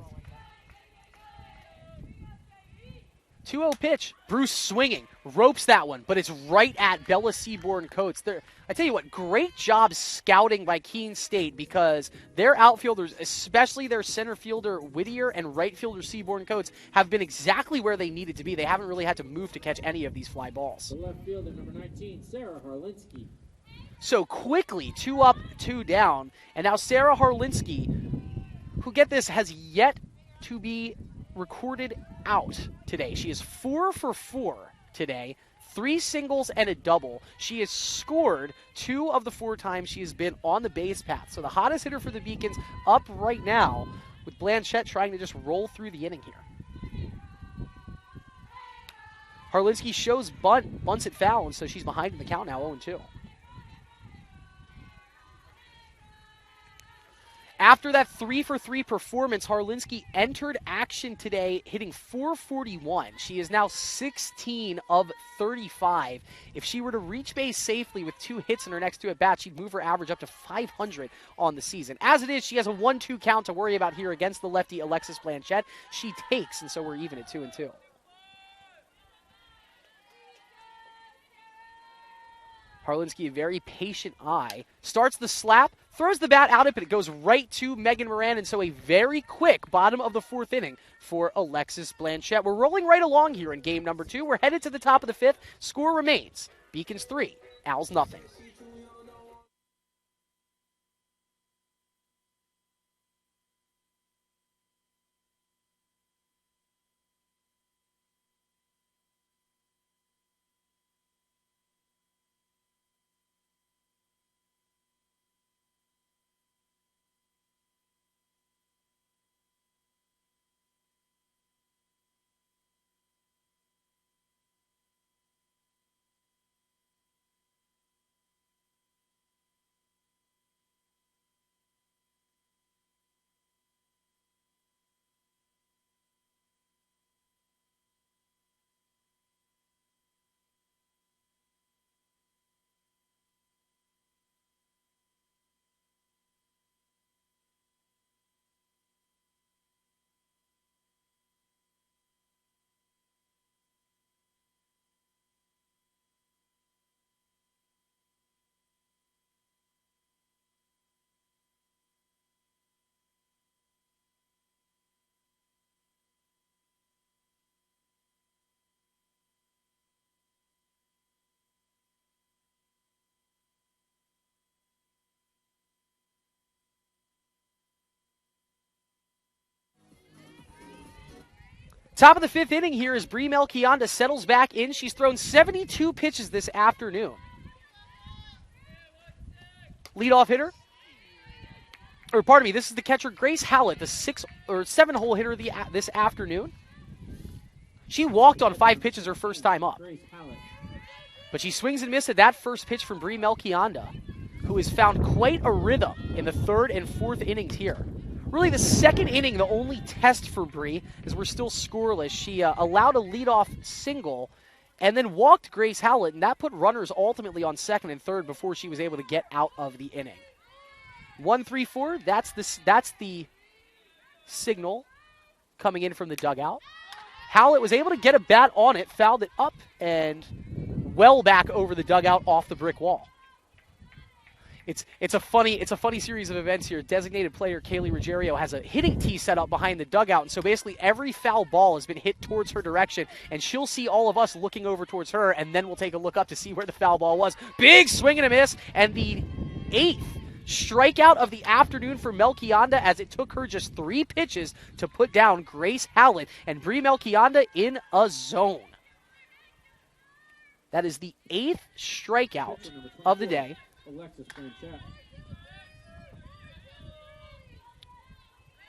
2-0 pitch. Bruce swinging. Ropes that one, but it's right at Bella Seaborn Coates. I tell you what, great job scouting by Keene State because their outfielders, especially their center fielder Whittier and right fielder Seaborn Coates, have been exactly where they needed to be. They haven't really had to move to catch any of these fly balls. The left fielder, number 19, Sarah Harlinski. So quickly, 2 up, 2 down, and now Sarah Harlinski, who, get this, has yet to be recorded out today. She is 4 for 4 today, 3 singles and a double. She has scored 2 of the 4 times she has been on the base path. So the hottest hitter for the Beacons up right now, with Blanchette trying to just roll through the inning here. Harlinski shows bunt, bunts it foul, and so she's behind in the count now, 0-2. After that 3 for 3 performance, Harlinski entered action today hitting .441. She is now 16 of 35. If she were to reach base safely with 2 hits in her next 2 at-bats, she'd move her average up to 500 on the season. As it is, she has a 1-2 count to worry about here against the lefty Alexis Blanchette. She takes, and so we're even at 2-2. Harlinski, a very patient eye, starts the slap, throws the bat out, but it goes right to Megan Moran, and so a very quick bottom of the 4th inning for Alexis Blanchette. We're rolling right along here in game number 2. We're headed to the top of the 5th. Score remains Beacons 3, Owls nothing. Top of the 5th inning here as Bri Melchionda settles back in. She's thrown 72 pitches this afternoon. Leadoff hitter. Or pardon me, this is the catcher Grace Hallett, the 7-hole hitter this afternoon. She walked on 5 pitches her first time up. But she swings and misses at that first pitch from Bri Melchionda, who has found quite a rhythm in the 3rd and 4th innings here. Really, the 2nd inning, the only test for Bri, as we're still scoreless. She allowed a leadoff single and then walked Grace Hallett, and that put runners ultimately on 2nd and 3rd before she was able to get out of the inning. 1-3-4, that's the signal coming in from the dugout. Hallett was able to get a bat on it, fouled it up, and well back over the dugout off the brick wall. It's a funny series of events here. Designated player Kaylee Ruggiero has a hitting tee set up behind the dugout, and so basically every foul ball has been hit towards her direction, and she'll see all of us looking over towards her, and then we'll take a look up to see where the foul ball was. Big swing and a miss, and the 8th strikeout of the afternoon for Melchionda, as it took her just 3 pitches to put down Grace Hallett, and Bri Melchionda in a zone. That is the 8th strikeout of the day.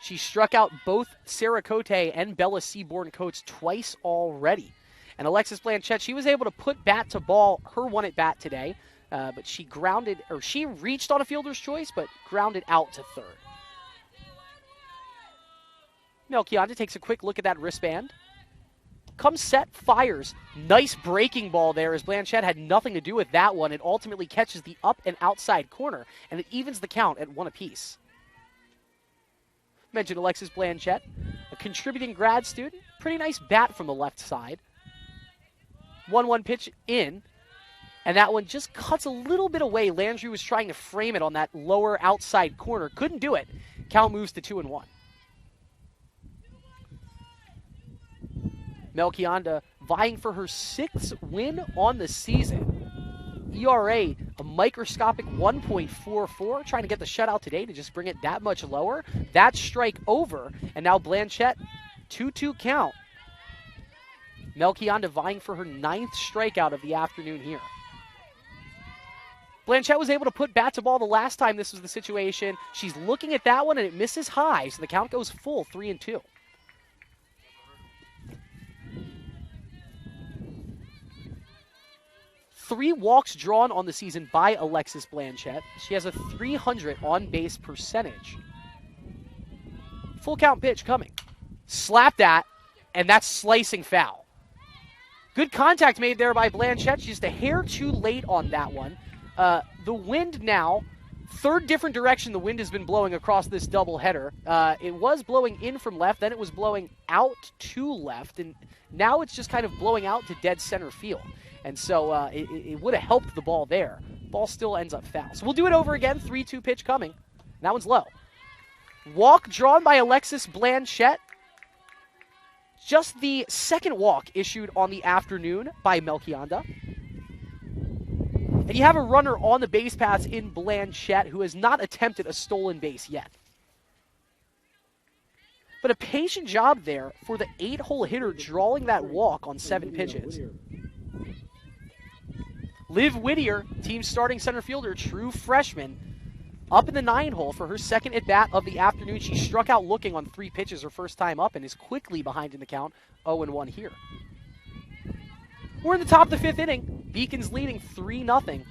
She struck out both Sarah Cote and Bella Seaborn Coates twice already. And Alexis Blanchette, she was able to put bat to ball, her one at bat today, but she reached on a fielder's choice, but grounded out to 3rd. Melchionda takes a quick look at that wristband. Comes set, fires. Nice breaking ball there as Blanchette had nothing to do with that one. It ultimately catches the up and outside corner, and it evens the count at 1 apiece. Mentioned Alexis Blanchette, a contributing grad student. Pretty nice bat from the left side. 1-1 pitch in, and that one just cuts a little bit away. Landry was trying to frame it on that lower outside corner. Couldn't do it. Count moves to 2-1. Melchionda vying for her 6th win on the season. ERA, a microscopic 1.44, trying to get the shutout today to just bring it that much lower. That strike over, and now Blanchette, 2-2 count. Melchionda vying for her 9th strikeout of the afternoon here. Blanchette was able to put bat to ball the last time this was the situation. She's looking at that one, and it misses high, so the count goes full, 3-2. Three walks drawn on the season by Alexis Blanchette. She has a .300 on-base percentage. Full count pitch coming. Slap that, and that's slicing foul. Good contact made there by Blanchette. She's just a hair too late on that one. The wind now, 3rd different direction the wind has been blowing across this doubleheader. It was blowing in from left, then it was blowing out to left, and now it's just kind of blowing out to dead center field. And so it would have helped the ball there. Ball still ends up foul. So we'll do it over again. 3-2 pitch coming. That one's low. Walk drawn by Alexis Blanchette. Just the 2nd walk issued on the afternoon by Melchionda. And you have a runner on the base paths in Blanchette who has not attempted a stolen base yet. But a patient job there for the 8-hole hitter drawing that walk on 7 pitches. Liv Whittier, team starting center fielder, true freshman, up in the 9-hole for her 2nd at-bat of the afternoon. She struck out looking on 3 pitches her first time up and is quickly behind in the count, 0-1 here. We're in the top of the 5th inning. Beacons leading 3-0.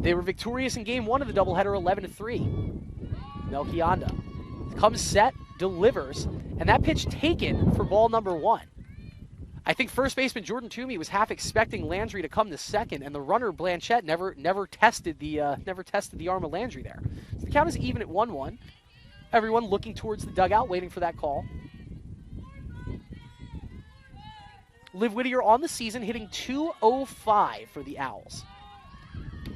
They were victorious in Game 1 of the doubleheader, 11-3. Melchionda comes set, delivers, and that pitch taken for ball number 1. I think first baseman Jordan Toomey was half expecting Landry to come to 2nd, and the runner Blanchette never tested the arm of Landry there. So the count is even at 1-1. Everyone looking towards the dugout, waiting for that call. Liv Whittier on the season hitting .205 for the Owls.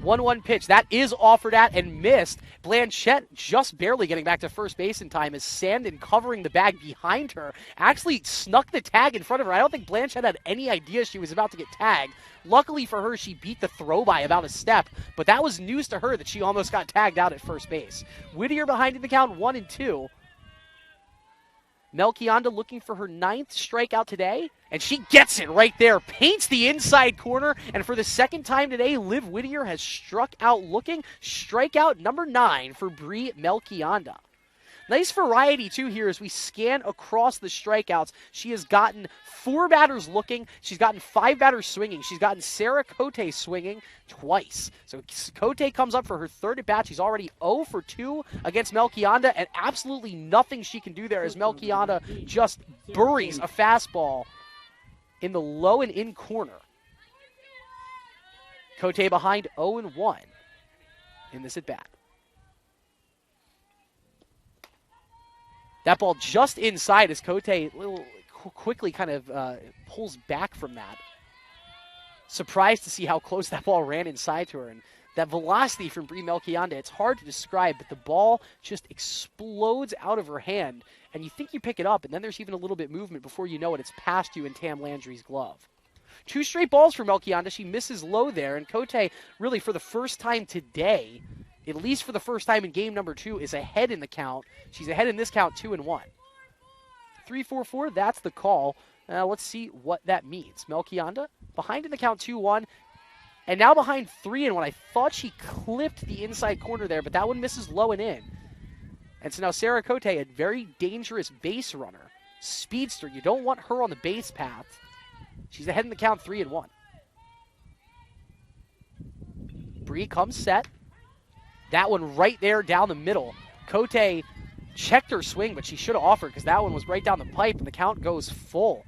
1-1 pitch. That is offered at and missed. Blanchette just barely getting back to first base in time as Sandin, covering the bag behind her, actually snuck the tag in front of her. I don't think Blanchette had any idea she was about to get tagged. Luckily for her, she beat the throw by about a step, but that was news to her that she almost got tagged out at first base. Whittier behind in the count, 1-2. Melchionda looking for her 9th strikeout today, and she gets it right there. Paints the inside corner, and for the second time today, Liv Whittier has struck out looking. Strikeout number 9 for Bri Melchionda. Nice variety, too, here as we scan across the strikeouts. She has gotten 4 batters looking. She's gotten 5 batters swinging. She's gotten Sarah Cote swinging twice. So Cote comes up for her 3rd at-bat. She's already 0 for 2 against Melchionda, and absolutely nothing she can do there as Melchionda just buries a fastball in the low and in corner. Cote behind 0-1 in this at-bat. That ball just inside as Cote quickly kind of pulls back from that. Surprised to see how close that ball ran inside to her. And that velocity from Bri Melchionda, it's hard to describe, but the ball just explodes out of her hand. And you think you pick it up, and then there's even a little bit movement before you know it. It's past you in Tam Landry's glove. 2 straight balls for Melchionda. She misses low there. And Cote, really for the first time today, at least for the first time in game number 2, is ahead in the count. She's ahead in this count 2-1. 3-4-4, that's the call. Let's see what that means. Melchionda behind in the count 2-1, and now behind 3-1. I thought she clipped the inside corner there, but that one misses low and in. And so now Sarah Cote, a very dangerous base runner. Speedster, you don't want her on the base path. She's ahead in the count 3-1. Bri comes set. That one right there down the middle. Cote checked her swing, but she should have offered because that one was right down the pipe, and the count goes full.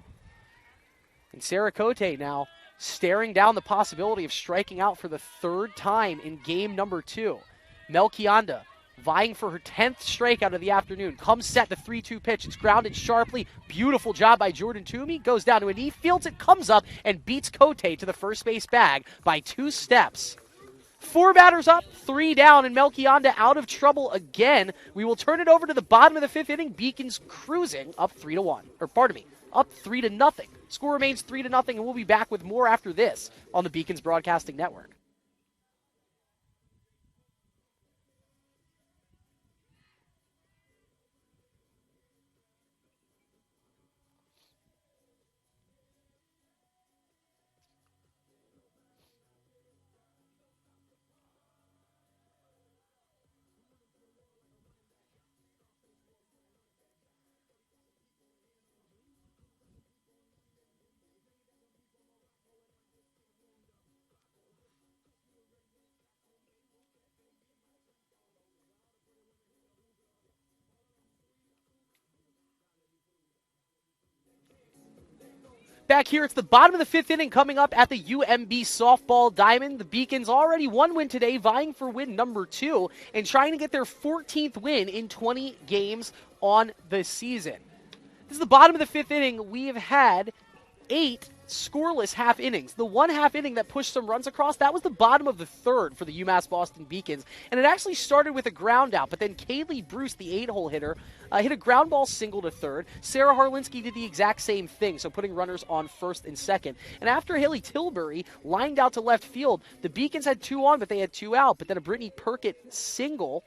And Sarah Cote now staring down the possibility of striking out for the 3rd time in game number 2. Melchionda vying for her 10th strikeout of the afternoon. Comes set, the 3-2 pitch. It's grounded sharply. Beautiful job by Jordan Toomey. Goes down to a knee, fields it, comes up, and beats Cote to the first base bag by 2 steps. 4 batters up, 3 down, and Melchionda out of trouble again. We will turn it over to the bottom of the 5th inning. Beacons cruising up 3-1. Or pardon me, up 3-0. Score remains 3-0, and we'll be back with more after this on the Beacons Broadcasting Network. Back here, it's the bottom of the 5th inning coming up at the UMB softball diamond. The Beacons already 1 win today, vying for win number 2 and trying to get their 14th win in 20 games on the season. This is the bottom of the 5th inning. We have had 8 scoreless half innings. The 1 half inning that pushed some runs across, that was the bottom of the 3rd for the UMass Boston Beacons. And it actually started with a ground out, but then Kaylee Bruce, the 8-hole hitter, hit a ground ball single to 3rd. Sarah Harlinski did the exact same thing, so putting runners on 1st and 2nd. And after Haley Tilbury lined out to left field, the Beacons had 2 on, but they had 2 out. But then a Brittany Perkett single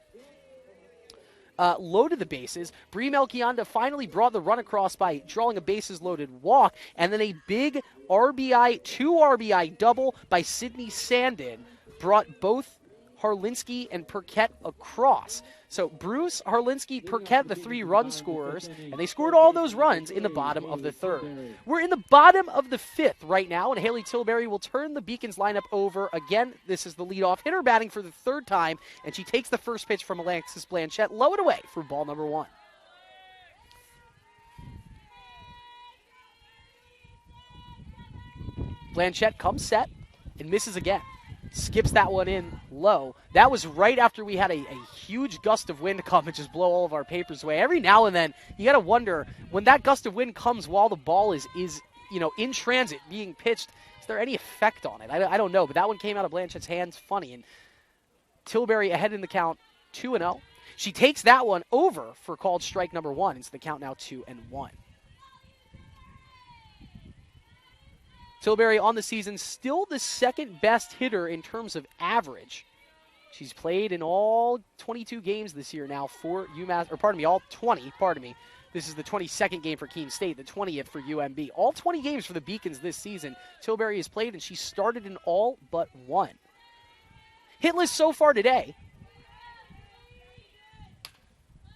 loaded the bases. Bri Melchionda finally brought the run across by drawing a bases-loaded walk, and then a big RBI, 2 RBI double by Sydney Sandin brought both Harlinski and Perkett across. So Bruce, Harlinski, Perkett, the 3 run scorers, and they scored all those runs in the bottom of the 3rd. We're in the bottom of the 5th right now, and Haley Tilbury will turn the Beacons lineup over again. This is the leadoff hitter batting for the 3rd time, and she takes the first pitch from Alexis Blanchette, low and away for ball number 1. Blanchette comes set and misses again. Skips that one in low. That was right after we had a huge gust of wind come and just blow all of our papers away. Every now and then, you got to wonder, when that gust of wind comes while the ball is in transit being pitched, is there any effect on it? I don't know, but that one came out of Blanchette's hands funny. And Tilbury ahead in the count 2-0. She takes that one over for called strike number 1. It's the count now 2-1. Tilbury on the season, still the 2nd best hitter in terms of average. She's played in all 22 games this year now for UMass, all 20, This is the 22nd game for Keene State, the 20th for UMB. All 20 games for the Beacons this season. Tilbury has played, and she started in all but one. Hitless so far today.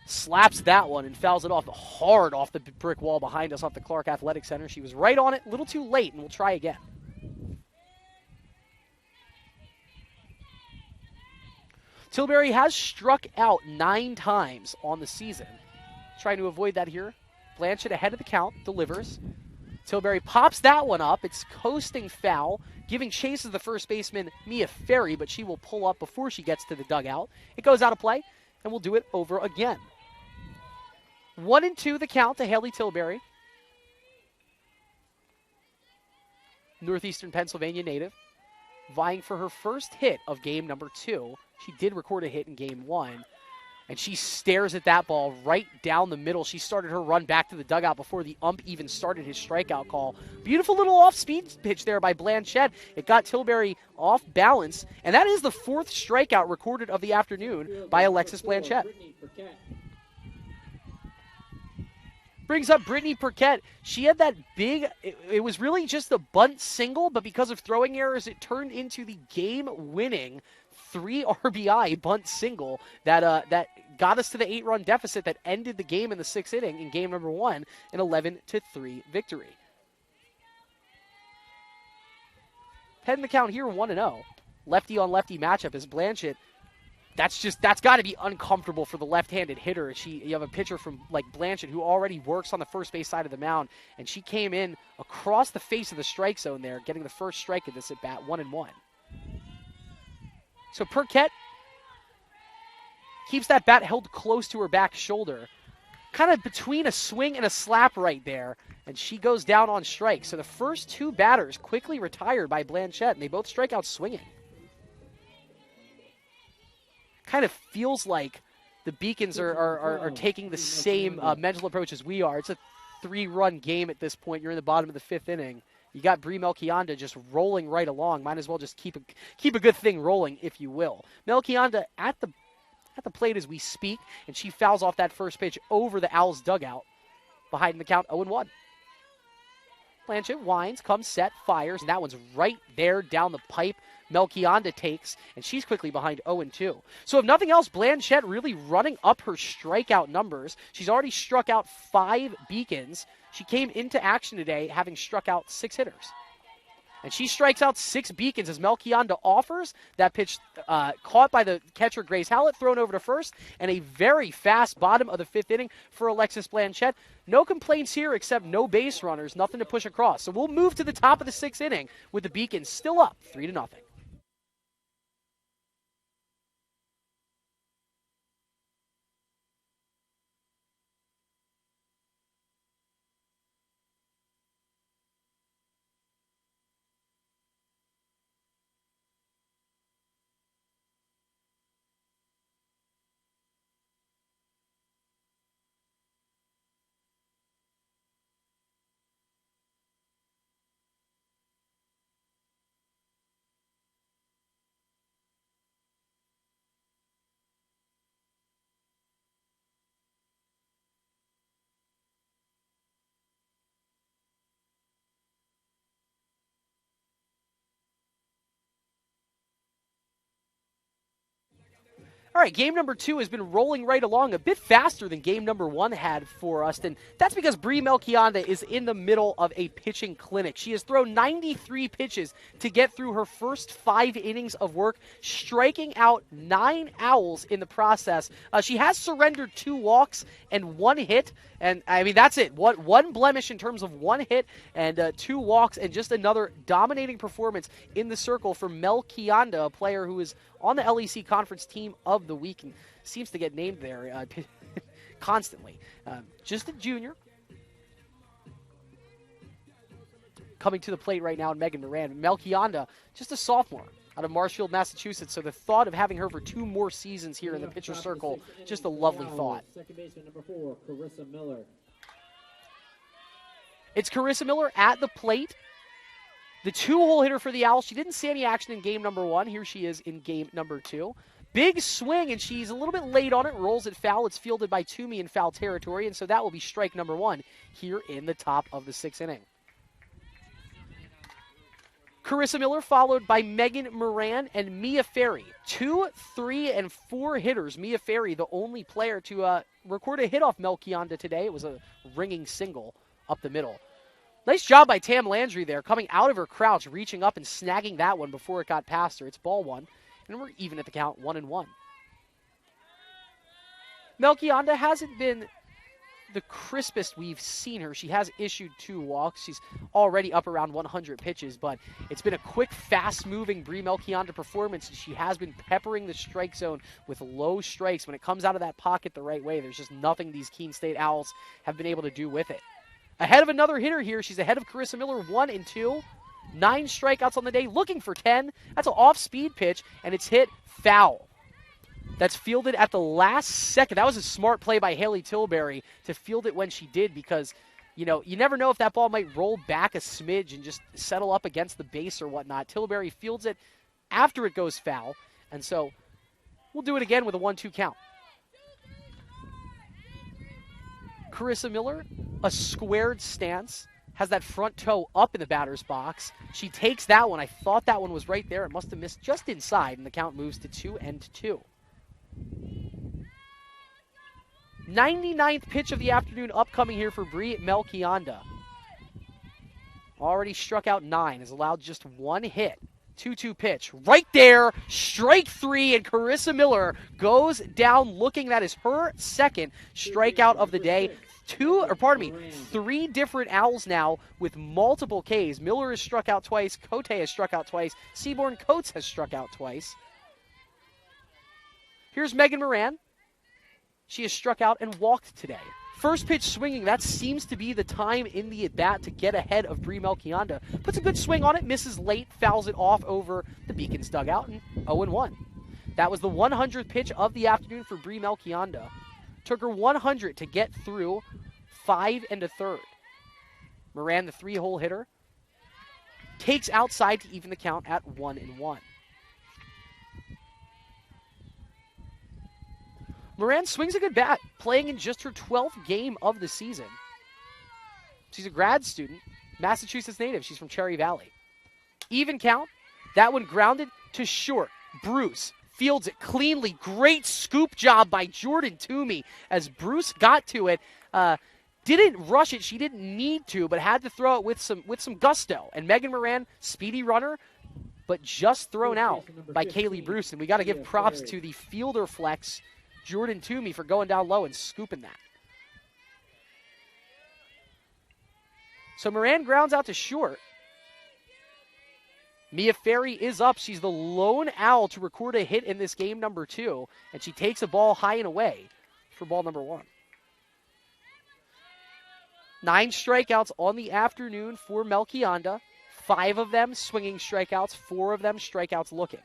Slaps that one and fouls it off hard off the brick wall behind us off the Clark Athletic Center. She was right on it, a little too late, and we'll try again. Tilbury has struck out 9 times on the season. Trying to avoid that here. Blanchett ahead of the count, delivers. Tilbury pops that one up. It's coasting foul, giving chase to the first baseman, Mia Ferry, but she will pull up before she gets to the dugout. It goes out of play, and we'll do it over again. 1-2 the count to Haley Tilbury. Northeastern Pennsylvania native, vying for her first hit of game number 2. She did record a hit in game 1, and she stares at that ball right down the middle. She started her run back to the dugout before the ump even started his strikeout call. Beautiful little off-speed pitch there by Blanchett. It got Tilbury off balance, and that is the 4th strikeout recorded of the afternoon by Alexis Blanchett. Brings up Brittany Perquette. She had that big, it was really just a bunt single, but because of throwing errors, it turned into the game-winning 3 RBI bunt single that got us to the 8-run deficit that ended the game in the 6th inning in game number 1, an 11-3 victory. Heading the count here 1-0. Lefty on lefty matchup is Blanchett. That's got to be uncomfortable for the left-handed hitter. You have a pitcher from like Blanchett who already works on the first base side of the mound, and she came in across the face of the strike zone there, getting the first strike at this at bat, 1-1. So Perquette keeps that bat held close to her back shoulder, kind of between a swing and a slap right there, and she goes down on strike. So the first 2 batters quickly retired by Blanchett, and they both strike out swinging. Kind of feels like the Beacons are taking the same mental approach as we are. It's a 3-run game at this point. You're in the bottom of the 5th inning. You got Brie Melchionda just rolling right along. Might as well just keep a good thing rolling, if you will. Melchionda at the plate as we speak, and she fouls off that first pitch over the Owls' dugout. Behind the count, 0-1. Blanchett winds, comes set, fires, and that one's right there down the pipe. Melchionda takes, and she's quickly behind 0-2. So if nothing else, Blanchett really running up her strikeout numbers. She's already struck out 5 Beacons. She came into action today having struck out 6 hitters. And she strikes out 6 Beacons as Melchionda offers. That pitch caught by the catcher, Grace Hallett, thrown over to first, and a very fast bottom of the 5th inning for Alexis Blanchett. No complaints here except no base runners, nothing to push across. So we'll move to the top of the 6th inning with the Beacons still up 3-0. All right, game number 2 has been rolling right along a bit faster than game number 1 had for us, and that's because Brie Melchionda is in the middle of a pitching clinic. She has thrown 93 pitches to get through her first 5 innings of work, striking out 9 Owls in the process. She has surrendered 2 walks and 1 hit, and I mean, that's it. One blemish in terms of 1 hit and 2 walks, and just another dominating performance in the circle for Melchionda, a player who is on the LEC Conference Team of the Week and seems to get named there constantly. Just a junior. Coming to the plate right now, Megan Moran. Melchionda, just a sophomore out of Marshfield, Massachusetts. So the thought of having her for 2 more seasons here in the pitcher circle, just a lovely thought. Second baseman number 4, Carissa Miller. It's Carissa Miller at the plate. The 2-hole hitter for the Owls. She didn't see any action in game number 1. Here she is in game number 2. Big swing, and she's a little bit late on it. Rolls it foul. It's fielded by Toomey in foul territory, and so that will be strike number 1 here in the top of the 6th inning. Carissa Miller followed by Megan Moran and Mia Ferry. 2, 3, and 4 hitters. Mia Ferry, the only player to record a hit off Mel Kianda today. It was a ringing single up the middle. Nice job by Tam Landry there, coming out of her crouch, reaching up and snagging that one before it got past her. It's ball 1, and we're even at the count, 1-1. Mel Kianda hasn't been the crispest we've seen her. She has issued 2 walks. She's already up around 100 pitches, but it's been a quick, fast-moving Brie Mel Kianda performance, and she has been peppering the strike zone with low strikes. When it comes out of that pocket the right way, there's just nothing these Keene State Owls have been able to do with it. Ahead of another hitter here. She's ahead of Carissa Miller, 1-2. 9 strikeouts on the day, looking for 10. That's an off-speed pitch, and it's hit foul. That's fielded at the last second. That was a smart play by Haley Tilbury to field it when she did, because, you never know if that ball might roll back a smidge and just settle up against the base or whatnot. Tilbury fields it after it goes foul, and so we'll do it again with a 1-2 count. Carissa Miller, a squared stance, has that front toe up in the batter's box. She takes that one. I thought that one was right there. It must have missed just inside, and the count moves to 2-2. 99th pitch of the afternoon upcoming here for Brie Mel Kianda. Already struck out 9, has allowed just 1 hit. 2-2 pitch. Right there, strike 3, and Carissa Miller goes down looking. That is her second strikeout of the day. 3 different Owls now with multiple Ks. Miller has struck out twice. Cote has struck out twice. Seaborn Coates has struck out twice. Here's Megan Moran. She has struck out and walked today. First pitch swinging, that seems to be the time in the at-bat to get ahead of Brie Mel Kianda. Puts a good swing on it, misses late, fouls it off over the Beacons dugout, and 0-1. That was the 100th pitch of the afternoon for Brie Mel Kianda. Took her 100 to get through 5 1/3. Moran, the 3-hole hitter, takes outside to even the count at 1-1. Moran swings a good bat, playing in just her 12th game of the season. She's a grad student, Massachusetts native. She's from Cherry Valley. Even count. That one grounded to short. Bruce fields it cleanly. Great scoop job by Jordan Toomey as Bruce got to it. Didn't rush it. She didn't need to, but had to throw it with some gusto. And Megan Moran, speedy runner, but just thrown out by Kaylee Bruce. And we got to give props to the fielder flex, Jordan Toomey, for going down low and scooping that. So Moran grounds out to short. Mia Ferry is up. She's the lone Owl to record a hit in this game number 2, and she takes a ball high and away for ball number 1. 9 strikeouts on the afternoon for Mel Kianda. 5 of them swinging strikeouts, 4 of them strikeouts looking.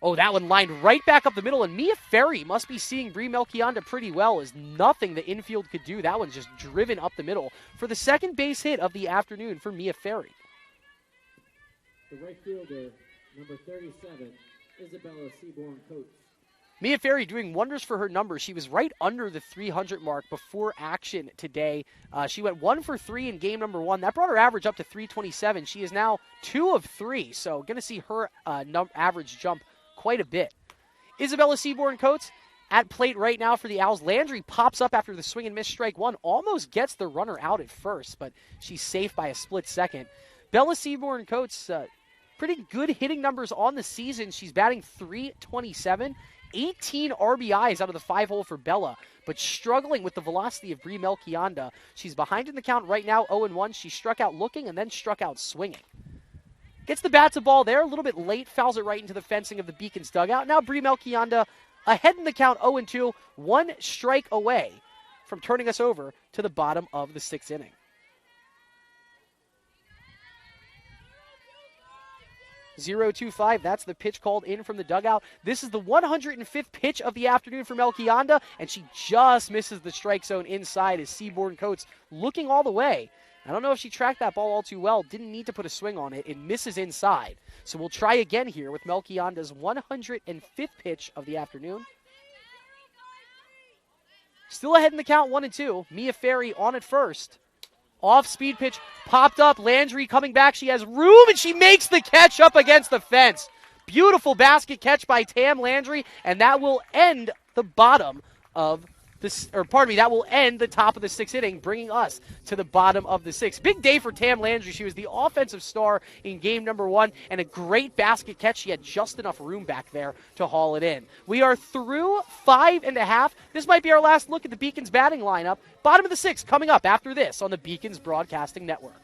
Oh, that one lined right back up the middle, and Mia Ferry must be seeing Brie Mel Kianda pretty well, as nothing the infield could do. That one's just driven up the middle for the second base hit of the afternoon for Mia Ferry. The right fielder, number 37, Isabella Seaborn Coates. Mia Ferry doing wonders for her numbers. She was right under the 300 mark before action today. She went 1 for 3 in game number 1. That brought her average up to 327. She is now 2 of 3, so going to see her average jump quite a bit. Isabella Seaborn Coates at plate right now for the Owls. Landry pops up after the swing and miss strike 1. Almost gets the runner out at first, but she's safe by a split second. Bella Seaborn Coates, pretty good hitting numbers on the season. She's batting .327. 18 RBIs out of the 5-hole for Bella, but struggling with the velocity of Brie Mel Kianda. She's behind in the count right now, 0-1. She struck out looking and then struck out swinging. Gets the bat to ball there, a little bit late, fouls it right into the fencing of the Beacons dugout. Now Brie Mel Kianda ahead in the count, 0-2, 1 strike away from turning us over to the bottom of the 6th inning. 0-2-5, that's the pitch called in from the dugout. This is the 105th pitch of the afternoon for Mel Kianda, and she just misses the strike zone inside as Seaborn Coates looking all the way. I don't know if she tracked that ball all too well. Didn't need to put a swing on it. It misses inside. So we'll try again here with Melchionda's 105th pitch of the afternoon. Still ahead in the count, 1-2. Mia Ferry on at first. Off-speed pitch, popped up. Landry coming back. She has room, and she makes the catch up against the fence. Beautiful basket catch by Tam Landry, and that will end the bottom of this, or pardon me, that will end the top of the 6th inning, bringing us to the bottom of the 6th. Big day for Tam Landry. She was the offensive star in game number 1, and a great basket catch. She had just enough room back there to haul it in. We are through 5 1/2. This might be our last look at the Beacons batting lineup. Bottom of the 6th coming up after this on the Beacons Broadcasting Network.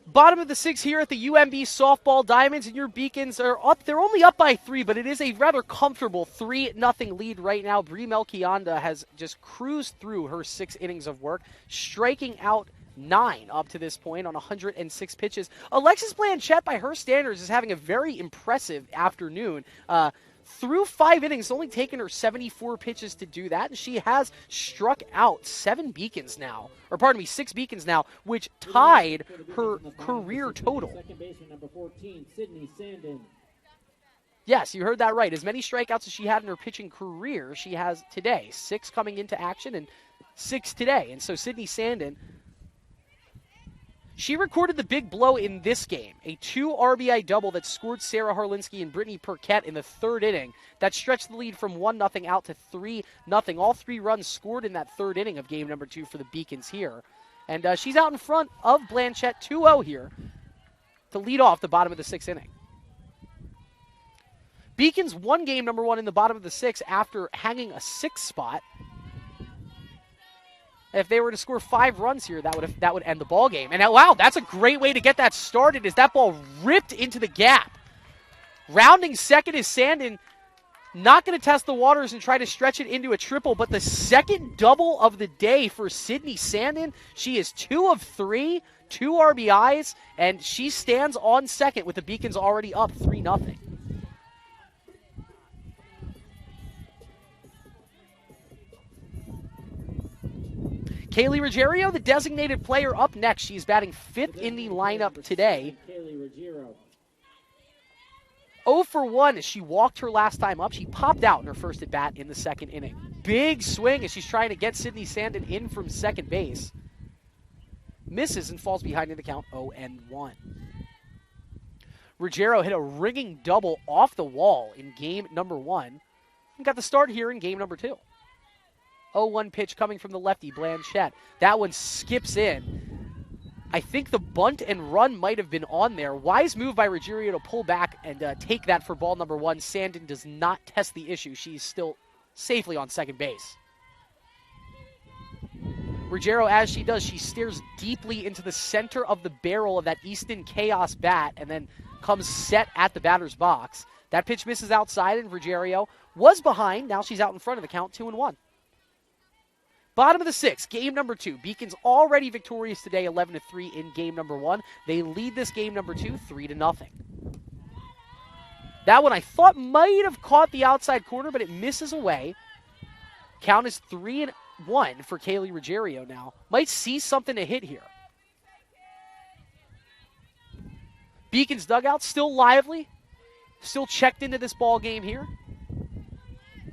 Bottom of the 6th here at the UMB Softball Diamonds, and your Beacons are up. They're only up by 3, but it is a rather comfortable 3-0 lead right now. Bri Melchionda has just cruised through her 6 innings of work, striking out 9 up to this point on 106 pitches. Alexis Blanchette, by her standards, is having a very impressive afternoon. Through 5 innings, it's only taken her 74 pitches to do that, and she has struck out 7 Beacons now, or pardon me, 6 Beacons now, which tied her career total. Second baseman number 14, Sydney Sandin. Yes, you heard that right. As many strikeouts as she had in her pitching career, she has today. 6 coming into action and 6 today. And so Sydney Sandin, she recorded the big blow in this game, a 2 RBI double that scored Sarah Harlinski and Brittany Perquette in the 3rd inning. That stretched the lead from 1-0 out to 3-0. All 3 runs scored in that 3rd inning of game number 2 for the Beacons here. And she's out in front of Blanchette 2-0 here to lead off the bottom of the 6th inning. Beacons won game number 1 in the bottom of the 6th after hanging a 6th spot. If they were to score 5 runs here, that would end the ball game. And wow, that's a great way to get that started, as that ball ripped into the gap. Rounding second is Sandin, not going to test the waters and try to stretch it into a triple, but the second double of the day for Sydney Sandin. She is 2 of 3, 2 RBIs, and she stands on second with the Beacons already up 3-0. Kaylee Ruggiero, the designated player, up next. She's batting 5th in the lineup today. 0 for 1 as she walked her last time up. She popped out in her first at bat in the 2nd inning. Big swing as she's trying to get Sydney Sandin in from second base. Misses and falls behind in the count 0-1. Ruggiero hit a ringing double off the wall in game number 1 and got the start here in game number 2. 0-1 pitch coming from the lefty, Blanchette. That one skips in. I think the bunt and run might have been on there. Wise move by Ruggiero to pull back and take that for ball number 1. Sandin does not test the issue. She's still safely on second base. Ruggiero, as she does, she stares deeply into the center of the barrel of that Easton Chaos bat and then comes set at the batter's box. That pitch misses outside, and Ruggiero was behind. Now she's out in front of the count, 2-1. Bottom of the 6th, game number 2. Beacons already victorious today, 11-3 in game number 1. They lead this game number 2, 3-0. That one I thought might have caught the outside corner, but it misses away. Count is 3-1 for Kaylee Ruggiero now. Might see something to hit here. Beacons dugout still lively. Still checked into this ball game here.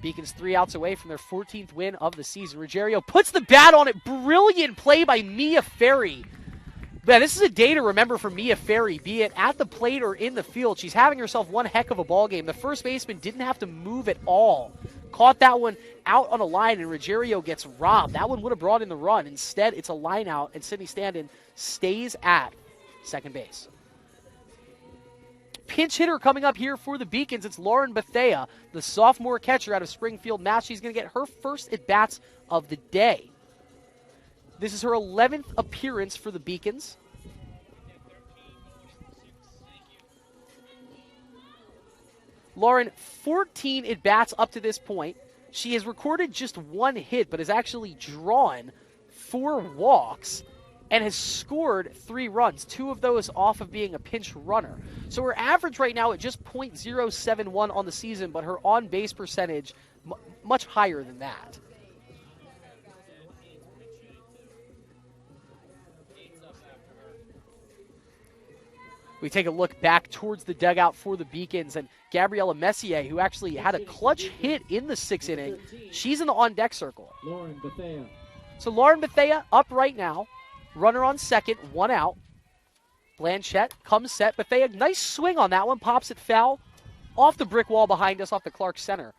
Beacons 3 outs away from their 14th win of the season. Ruggiero puts the bat on it. Brilliant play by Mia Ferry. Man, this is a day to remember for Mia Ferry, be it at the plate or in the field. She's having herself one heck of a ball game. The first baseman didn't have to move at all. Caught that one out on a line, and Ruggiero gets robbed. That one would have brought in the run. Instead, it's a line out, and Sydney Standen stays at second base. Pinch hitter coming up here for the Beacons. It's Lauren Bethea, the sophomore catcher out of Springfield, Mass. She's going to get her first at-bats of the day. This is her 11th appearance for the Beacons. Lauren, 14 at-bats up to this point. She has recorded just one hit, but has actually drawn 4 walks and has scored 3 runs, 2 of those off of being a pinch runner. So her average right now at just .071 on the season, but her on-base percentage much higher than that. We take a look back towards the dugout for the Beacons, and Gabriella Messier, who actually had a clutch hit in the 6th inning, she's in the on-deck circle. Lauren Bethea. So Lauren Bethea up right now. Runner on second, 1 out. Blanchette comes set. Bethea, nice swing on that one, pops it foul off the brick wall behind us, off the Clark Center.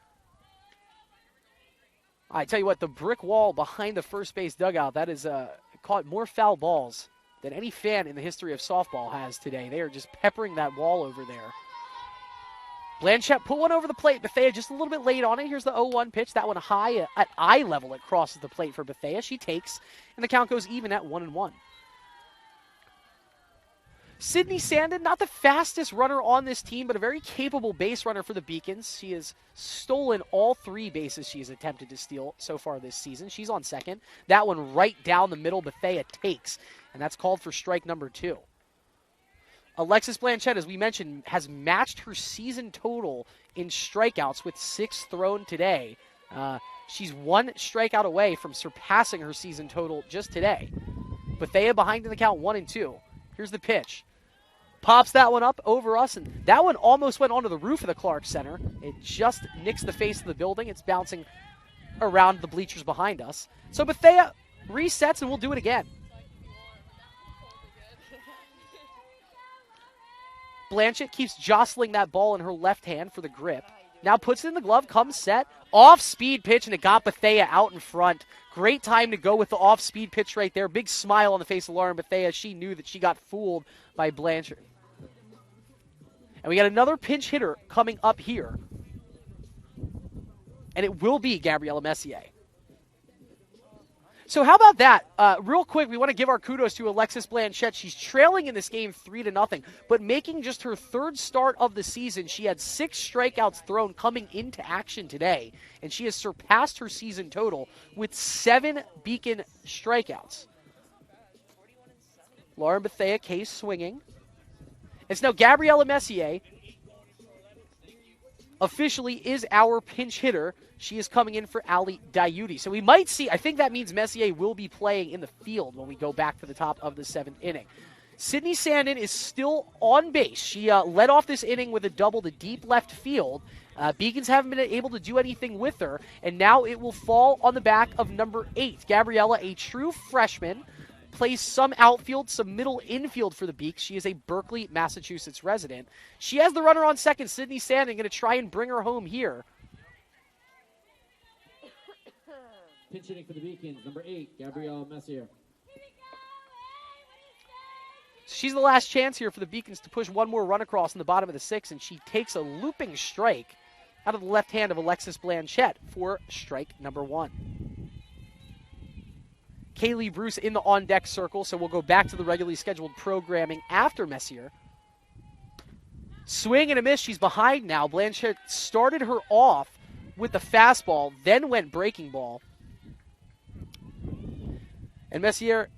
I tell you what, the brick wall behind the first base dugout, that is caught more foul balls than any fan in the history of softball has today. They are just peppering that wall over there. Blanchette put one over the plate. Bethea just a little bit late on it. Here's the 0-1 pitch. That one high at eye level. It crosses the plate for Bethea. She takes, and the count goes even at 1-1. Sydney Standen, not the fastest runner on this team, but a very capable base runner for the Beacons. She has stolen all 3 bases she has attempted to steal so far this season. She's on second. That one right down the middle, Bethea takes, and that's called for strike number 2. Alexis Blanchette, as we mentioned, has matched her season total in strikeouts with 6 thrown today. She's 1 strikeout away from surpassing her season total just today. Bethea behind in the count 1-2. Here's the pitch. Pops that one up over us, and that one almost went onto the roof of the Clark Center. It just nicks the face of the building. It's bouncing around the bleachers behind us. So Bethea resets, and we'll do it again. Blanchette keeps jostling that ball in her left hand for the grip. Now puts it in the glove, comes set. Off-speed pitch, and it got Bethea out in front. Great time to go with the off-speed pitch right there. Big smile on the face of Lauren Bethea. She knew that she got fooled by Blanchette. And we got another pinch hitter coming up here. And it will be Gabriella Messier. So how about that? Real quick, we want to give our kudos to Alexis Blanchette. She's trailing in this game 3-0, but making just her 3rd start of the season. She had 6 strikeouts thrown coming into action today, and she has surpassed her season total with 7 Beacon strikeouts. Lauren Bethea case swinging. It's now Gabriella Messier officially is our pinch hitter. She is coming in for Ali Diuti. So we might see, I think that means Messier will be playing in the field when we go back to the top of the 7th inning. Sydney Standen is still on base. She led off this inning with a double to deep left field. Beacons haven't been able to do anything with her, and now it will fall on the back of number 8. Gabriella, a true freshman, plays some outfield, some middle infield for the Beaks. She is a Berkeley, Massachusetts resident. She has the runner on second. Sydney Standen going to try and bring her home here. Pinch hitting for the Beacons, number 8, Gabrielle Messier. She's the last chance here for the Beacons to push one more run across in the bottom of the 6th, and she takes a looping strike out of the left hand of Alexis Blanchette for strike number 1. Kaylee Bruce in the on-deck circle, so we'll go back to the regularly scheduled programming after Messier. Swing and a miss. She's behind now. Blanchette started her off with the fastball, then went breaking ball. And Messier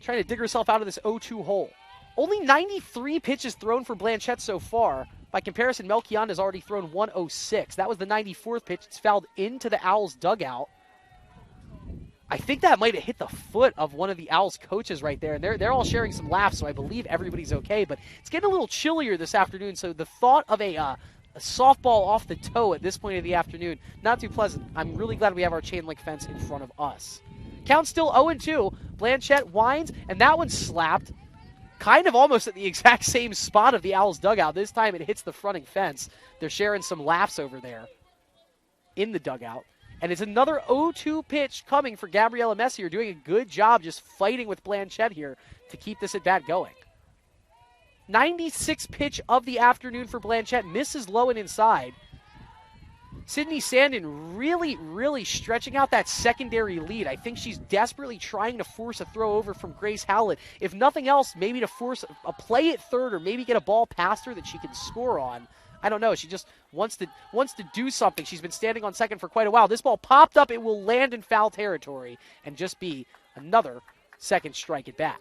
trying to dig herself out of this 0-2 hole. Only 93 pitches thrown for Blanchette so far. By comparison, Melchion has already thrown 106. That was the 94th pitch. It's fouled into the Owls' dugout. I think that might have hit the foot of one of the Owls coaches right there. And they're all sharing some laughs, so I believe everybody's okay. But it's getting a little chillier this afternoon, so the thought of a softball off the toe at this point of the afternoon, not too pleasant. I'm really glad we have our chain link fence in front of us. Count still 0-2. Blanchette winds, and that one slapped kind of almost at the exact same spot of the Owls dugout. This time it hits the fronting fence. They're sharing some laughs over there. in the dugout. And it's another 0-2 pitch coming for Gabriella Messier, doing a good job just fighting with Blanchette here to keep this at-bat going. 96th pitch of the afternoon for Blanchette, misses low and inside. Sydney Sandin really stretching out that secondary lead. I think she's desperately trying to force a throw over from Grace Howlett. If nothing else, maybe to force a play at third or maybe get a ball past her that she can score on. I don't know. She just wants to do something. She's been standing on second for quite a while. This ball popped up. It will land in foul territory and just be another second strike at bat.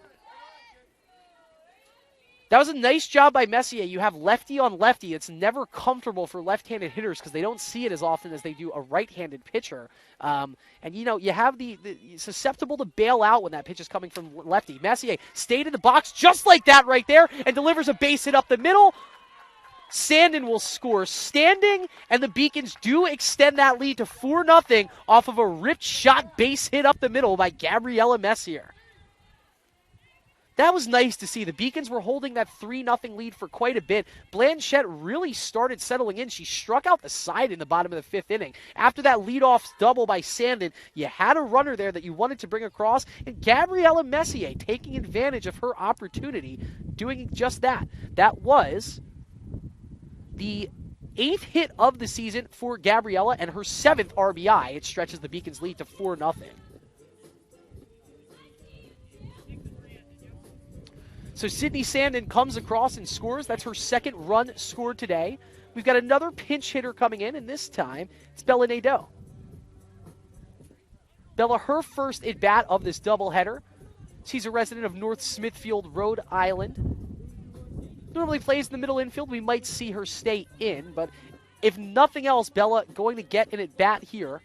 That was a nice job by Messier. You have lefty on lefty. It's never comfortable for left-handed hitters because they don't see it as often as they do a right-handed pitcher. And, you have the susceptible to bail out when that pitch is coming from lefty. Messier stayed in the box just like that right there and delivers a base hit up the middle. Sandin will score standing, and the Beacons do extend that lead to 4-0 off of a ripped shot base hit up the middle by Gabriella Messier. That was nice to see. The Beacons were holding that 3-0 lead for quite a bit. Blanchette really started settling in. She struck out the side in the bottom of the fifth inning. After that leadoff double by Sandin, you had a runner there that you wanted to bring across, and Gabriella Messier taking advantage of her opportunity, doing just that. That was the 8th hit of the season for Gabriella and her 7th RBI. It stretches the Beacons' lead to 4-0. So Sydney Sandin comes across and scores. That's her second run scored today. We've got another pinch hitter coming in, and this time it's Bella Nadeau. Bella, her first at-bat of this doubleheader. She's a resident of North Smithfield, Rhode Island. Normally plays in the middle infield. We might see her stay in, but if nothing else, Bella going to get an at-bat here.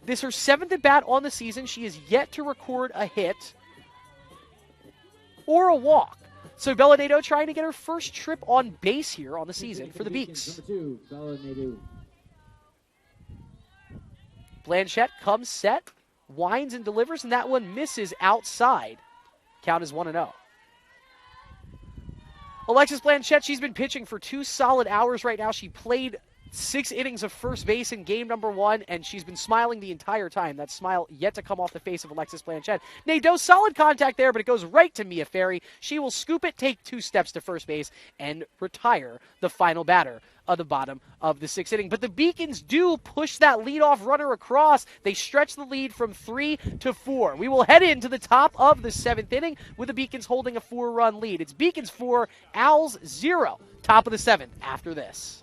This is her 7th at-bat on the season. She is yet to record a hit or a walk. So Bella Nadeau trying to get her first trip on base here on the season for the Beaks. Number 2, Bella Nadeau. Blanchette comes set, winds and delivers, and that one misses outside. Count is 1-0. Alexis Blanchette, she's been pitching for 2 solid hours right now. She played 6 innings of first base in game number 1, and she's been smiling the entire time. That smile yet to come off the face of Alexis Blanchette. Nadeau, solid contact there, but it goes right to Mia Ferry. She will scoop it, take 2 steps to first base, and retire the final batter of the bottom of the 6th inning. But the Beacons do push that leadoff runner across. They stretch the lead from 3 to 4. We will head into the top of the 7th inning with the Beacons holding a 4-run lead. It's Beacons 4, Owls 0. Top of the 7th after this.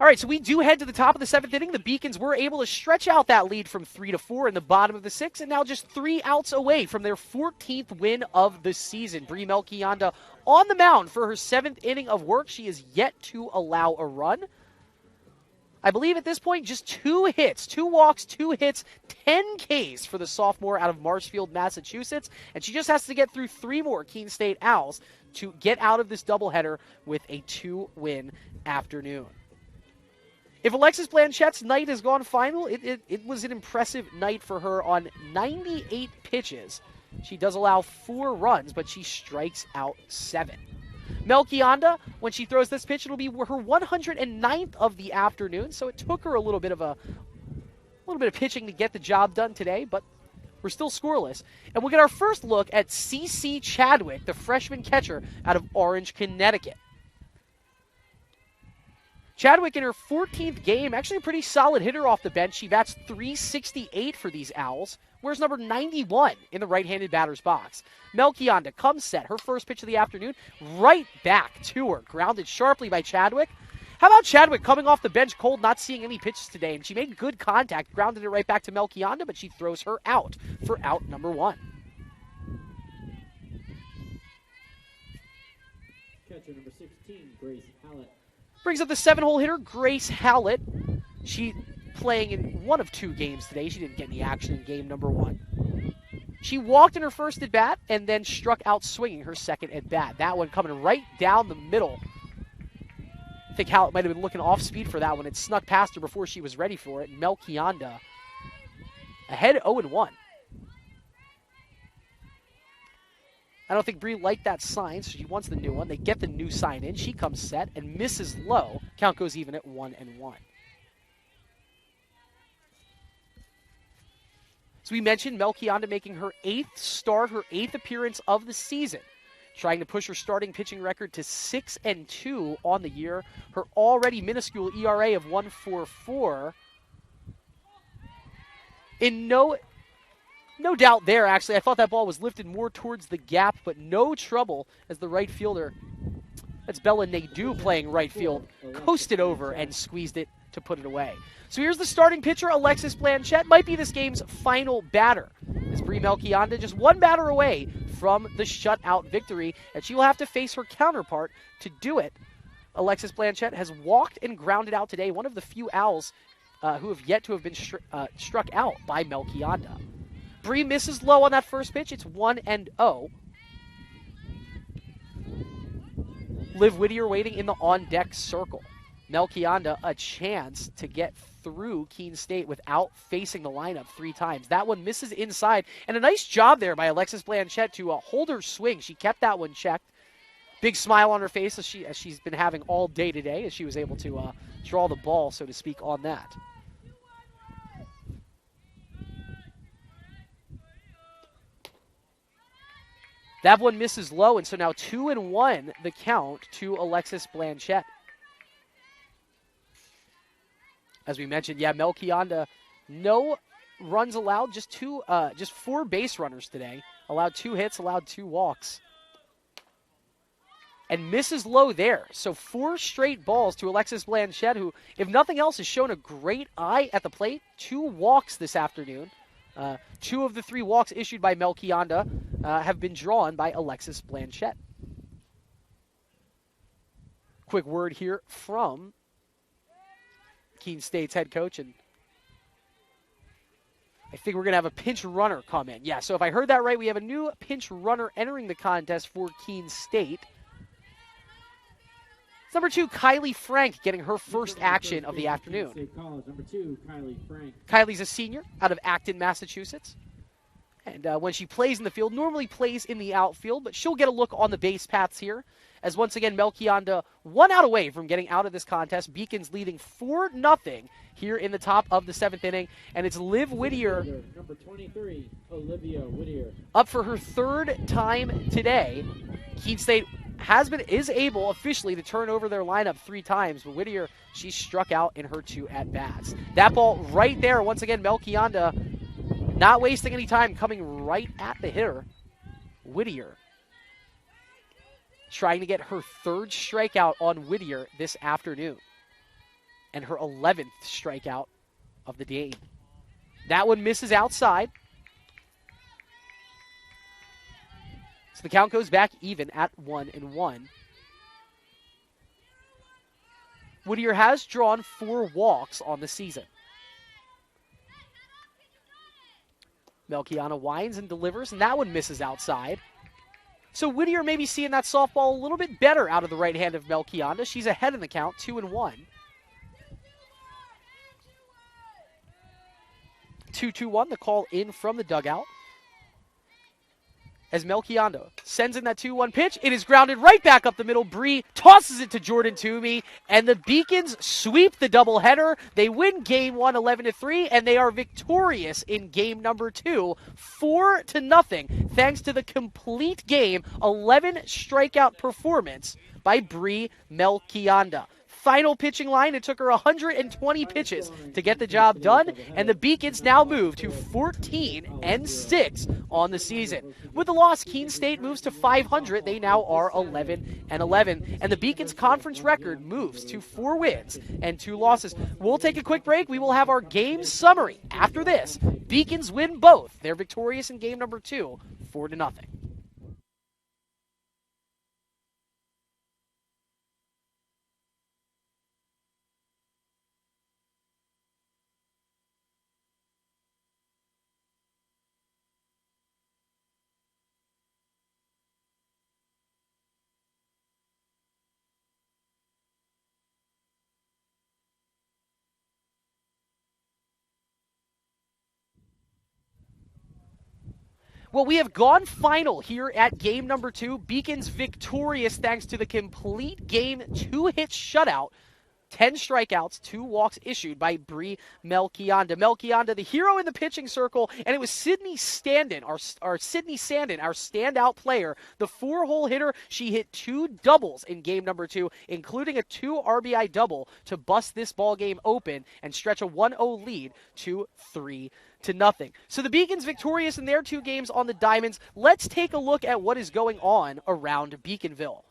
All right, so we do head to the top of the 7th inning. The Beacons were able to stretch out that lead from 3 to 4 in the bottom of the 6th, and now just 3 outs away from their 14th win of the season. Brie Melchionda on the mound for her 7th inning of work. She is yet to allow a run. I believe at this point, just 2 hits, 2 walks, 2 hits, 10 Ks for the sophomore out of Marshfield, Massachusetts, and she just has to get through 3 more Keene State Owls to get out of this doubleheader with a 2-win afternoon. If Alexis Blanchette's night has gone final, it was an impressive night for her on 98 pitches. She does allow 4 runs, but she strikes out 7. Melchionda, when she throws this pitch, it'll be her 109th of the afternoon, so it took her a little bit of pitching to get the job done today, but we're still scoreless. And we'll get our first look at C.C. Chadwick, the freshman catcher out of Orange, Connecticut. Chadwick in her 14th game, actually a pretty solid hitter off the bench. She bats .368 for these Owls. Wears number 91 in the right-handed batter's box. Melchionda comes set, her first pitch of the afternoon, right back to her. Grounded sharply by Chadwick. How about Chadwick coming off the bench cold, not seeing any pitches today, and she made good contact, grounded it right back to Melchionda, but she throws her out for out number 1. Catcher number 16, Grace Hallett. Brings up the 7-hole hitter, Grace Hallett. She playing in 1 of 2 games today. She didn't get any action in game number 1. She walked in her first at-bat and then struck out swinging her second at-bat. That one coming right down the middle. I think Hallett might have been looking off speed for that one. It snuck past her before she was ready for it. Melchionda ahead 0-1. I don't think Bree liked that sign, so she wants the new one. They get the new sign in. She comes set and misses low. Count goes even at 1-1. So we mentioned Melchionda making her 8th start, her 8th appearance of the season, trying to push her starting pitching record to 6-2 on the year. Her already minuscule ERA of 1.44. In no doubt there, actually. I thought that ball was lifted more towards the gap, but no trouble as the right fielder, that's Bella Nadeau playing right field, coasted over and squeezed it to put it away. So here's the starting pitcher, Alexis Blanchette. Might be this game's final batter, as Brie Melchionda just 1 batter away from the shutout victory, and she will have to face her counterpart to do it. Alexis Blanchette has walked and grounded out today, one of the few Owls who have yet to have been struck out by Melchionda. Bree misses low on that first pitch. It's 1-0. Liv Whittier waiting in the on-deck circle. Melchionda a chance to get through Keene State without facing the lineup 3 times. That one misses inside, and a nice job there by Alexis Blanchette to hold her swing. She kept that one checked. Big smile on her face as she's been having all day today, as she was able to draw the ball, so to speak, on that. That one misses low, and so now 2-1 the count to Alexis Blanchette. As we mentioned, Melchionda, no runs allowed, just 4 base runners today. Allowed 2 hits, allowed 2 walks. And misses low there. So 4 straight balls to Alexis Blanchette, who, if nothing else, has shown a great eye at the plate. 2 walks this afternoon. 2 of the 3 walks issued by Melchionda have been drawn by Alexis Blanchette. Quick word here from Keene State's head coach, and I think we're going to have a pinch runner come in. Yeah, so if I heard that right, we have a new pinch runner entering the contest for Keene State. It's number 2, Kylie Frank, getting her first action of the afternoon. Number 2, Kylie Frank. Kylie's a senior out of Acton, Massachusetts. And when she plays in the field, normally plays in the outfield, but she'll get a look on the base paths here. As once again, Melchionda 1 out away from getting out of this contest. Beacons leading 4-0 here in the top of the 7th inning. And it's Liv Whittier, number 23, Olivia Whittier, up for her 3rd time today. Keene State is able officially to turn over their lineup 3 times, but Whittier, she struck out in her 2 at-bats. That ball right there, once again, Melchionda not wasting any time, coming right at the hitter. Whittier trying to get her 3rd strikeout on Whittier this afternoon, and her 11th strikeout of the day. That one misses outside. So the count goes back even at 1-1. Whittier has drawn 4 walks on the season. Melchionda winds and delivers, and that one misses outside. So Whittier may be seeing that softball a little bit better out of the right hand of Melchionda. She's ahead in the count, 2-1. 2-2-1, the call in from the dugout. As Melchionda sends in that 2-1 pitch, it is grounded right back up the middle. Bree tosses it to Jordan Toomey, and the Beacons sweep the doubleheader. They win game 1, 11-3, and they are victorious in game number 2, 4-0, thanks to the complete game 11 strikeout performance by Bree Melchionda. final pitching line. It took her 120 pitches to get the job done, and the Beacons now move to 14-6 on the season. With the loss, Keene State moves to 500. They now are 11-11, and the Beacons' conference record moves to 4 wins and 2 losses. We'll take a quick break. We will have our game summary after this. Beacons win both. They're victorious in game number 2, 4-0. Well, we have gone final here at game number 2. Beacons victorious thanks to the complete game 2-hit shutout. 10 strikeouts, 2 walks issued by Bree Melchionda. Melchionda, the hero in the pitching circle, and it was Sydney Sandin, our standout player, the 4-hole hitter. She hit 2 doubles in game number 2, including a 2 RBI double to bust this ball game open and stretch a 1-0 lead to 3-0. So the Beacons victorious in their 2 games on the Diamonds. Let's take a look at what is going on around Beaconville.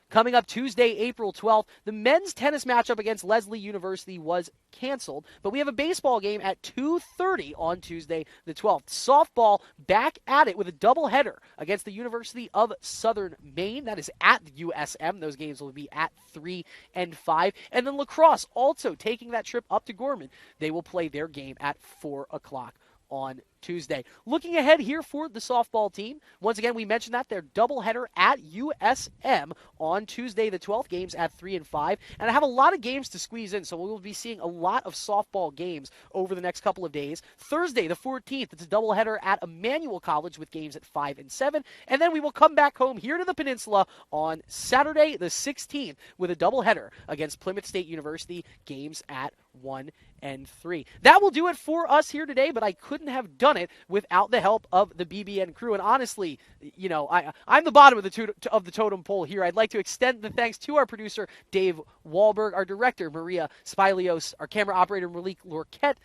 Coming up Tuesday, April 12th, the men's tennis matchup against Leslie University was canceled, but we have a baseball game at 2:30 on Tuesday the 12th. Softball back at it with a doubleheader against the University of Southern Maine. That is at the USM. Those games will be at 3 and 5. And then lacrosse also taking that trip up to Gorman. They will play their game at 4 o'clock on Tuesday. Looking ahead here for the softball team, once again, we mentioned that their doubleheader at USM on Tuesday the 12th, games at 3 and 5. And I have a lot of games to squeeze in, so we will be seeing a lot of softball games over the next couple of days. Thursday the 14th, it's a doubleheader at Emmanuel College with games at 5 and 7. And then we will come back home here to the peninsula on Saturday the 16th with a doubleheader against Plymouth State University, games at 1 and 3. That will do it for us here today, but I couldn't have done it without the help of the BBN crew. And honestly, you know, I'm the bottom of the totem pole here. I'd like to extend the thanks to our producer, Dave Wahlberg, our director, Maria Spilios, our camera operator, Malik Lorquette,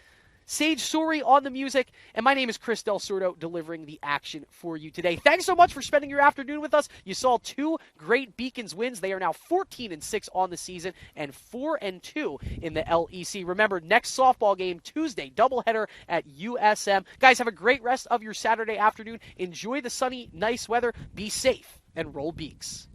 Sage Sori on the music, and my name is Chris Del Sordo, delivering the action for you today. Thanks so much for spending your afternoon with us. You saw 2 great Beacons wins. They are now 14-6 on the season and 4-2 in the LEC. Remember, next softball game Tuesday, doubleheader at USM. Guys, have a great rest of your Saturday afternoon. Enjoy the sunny, nice weather. Be safe and roll Beaks.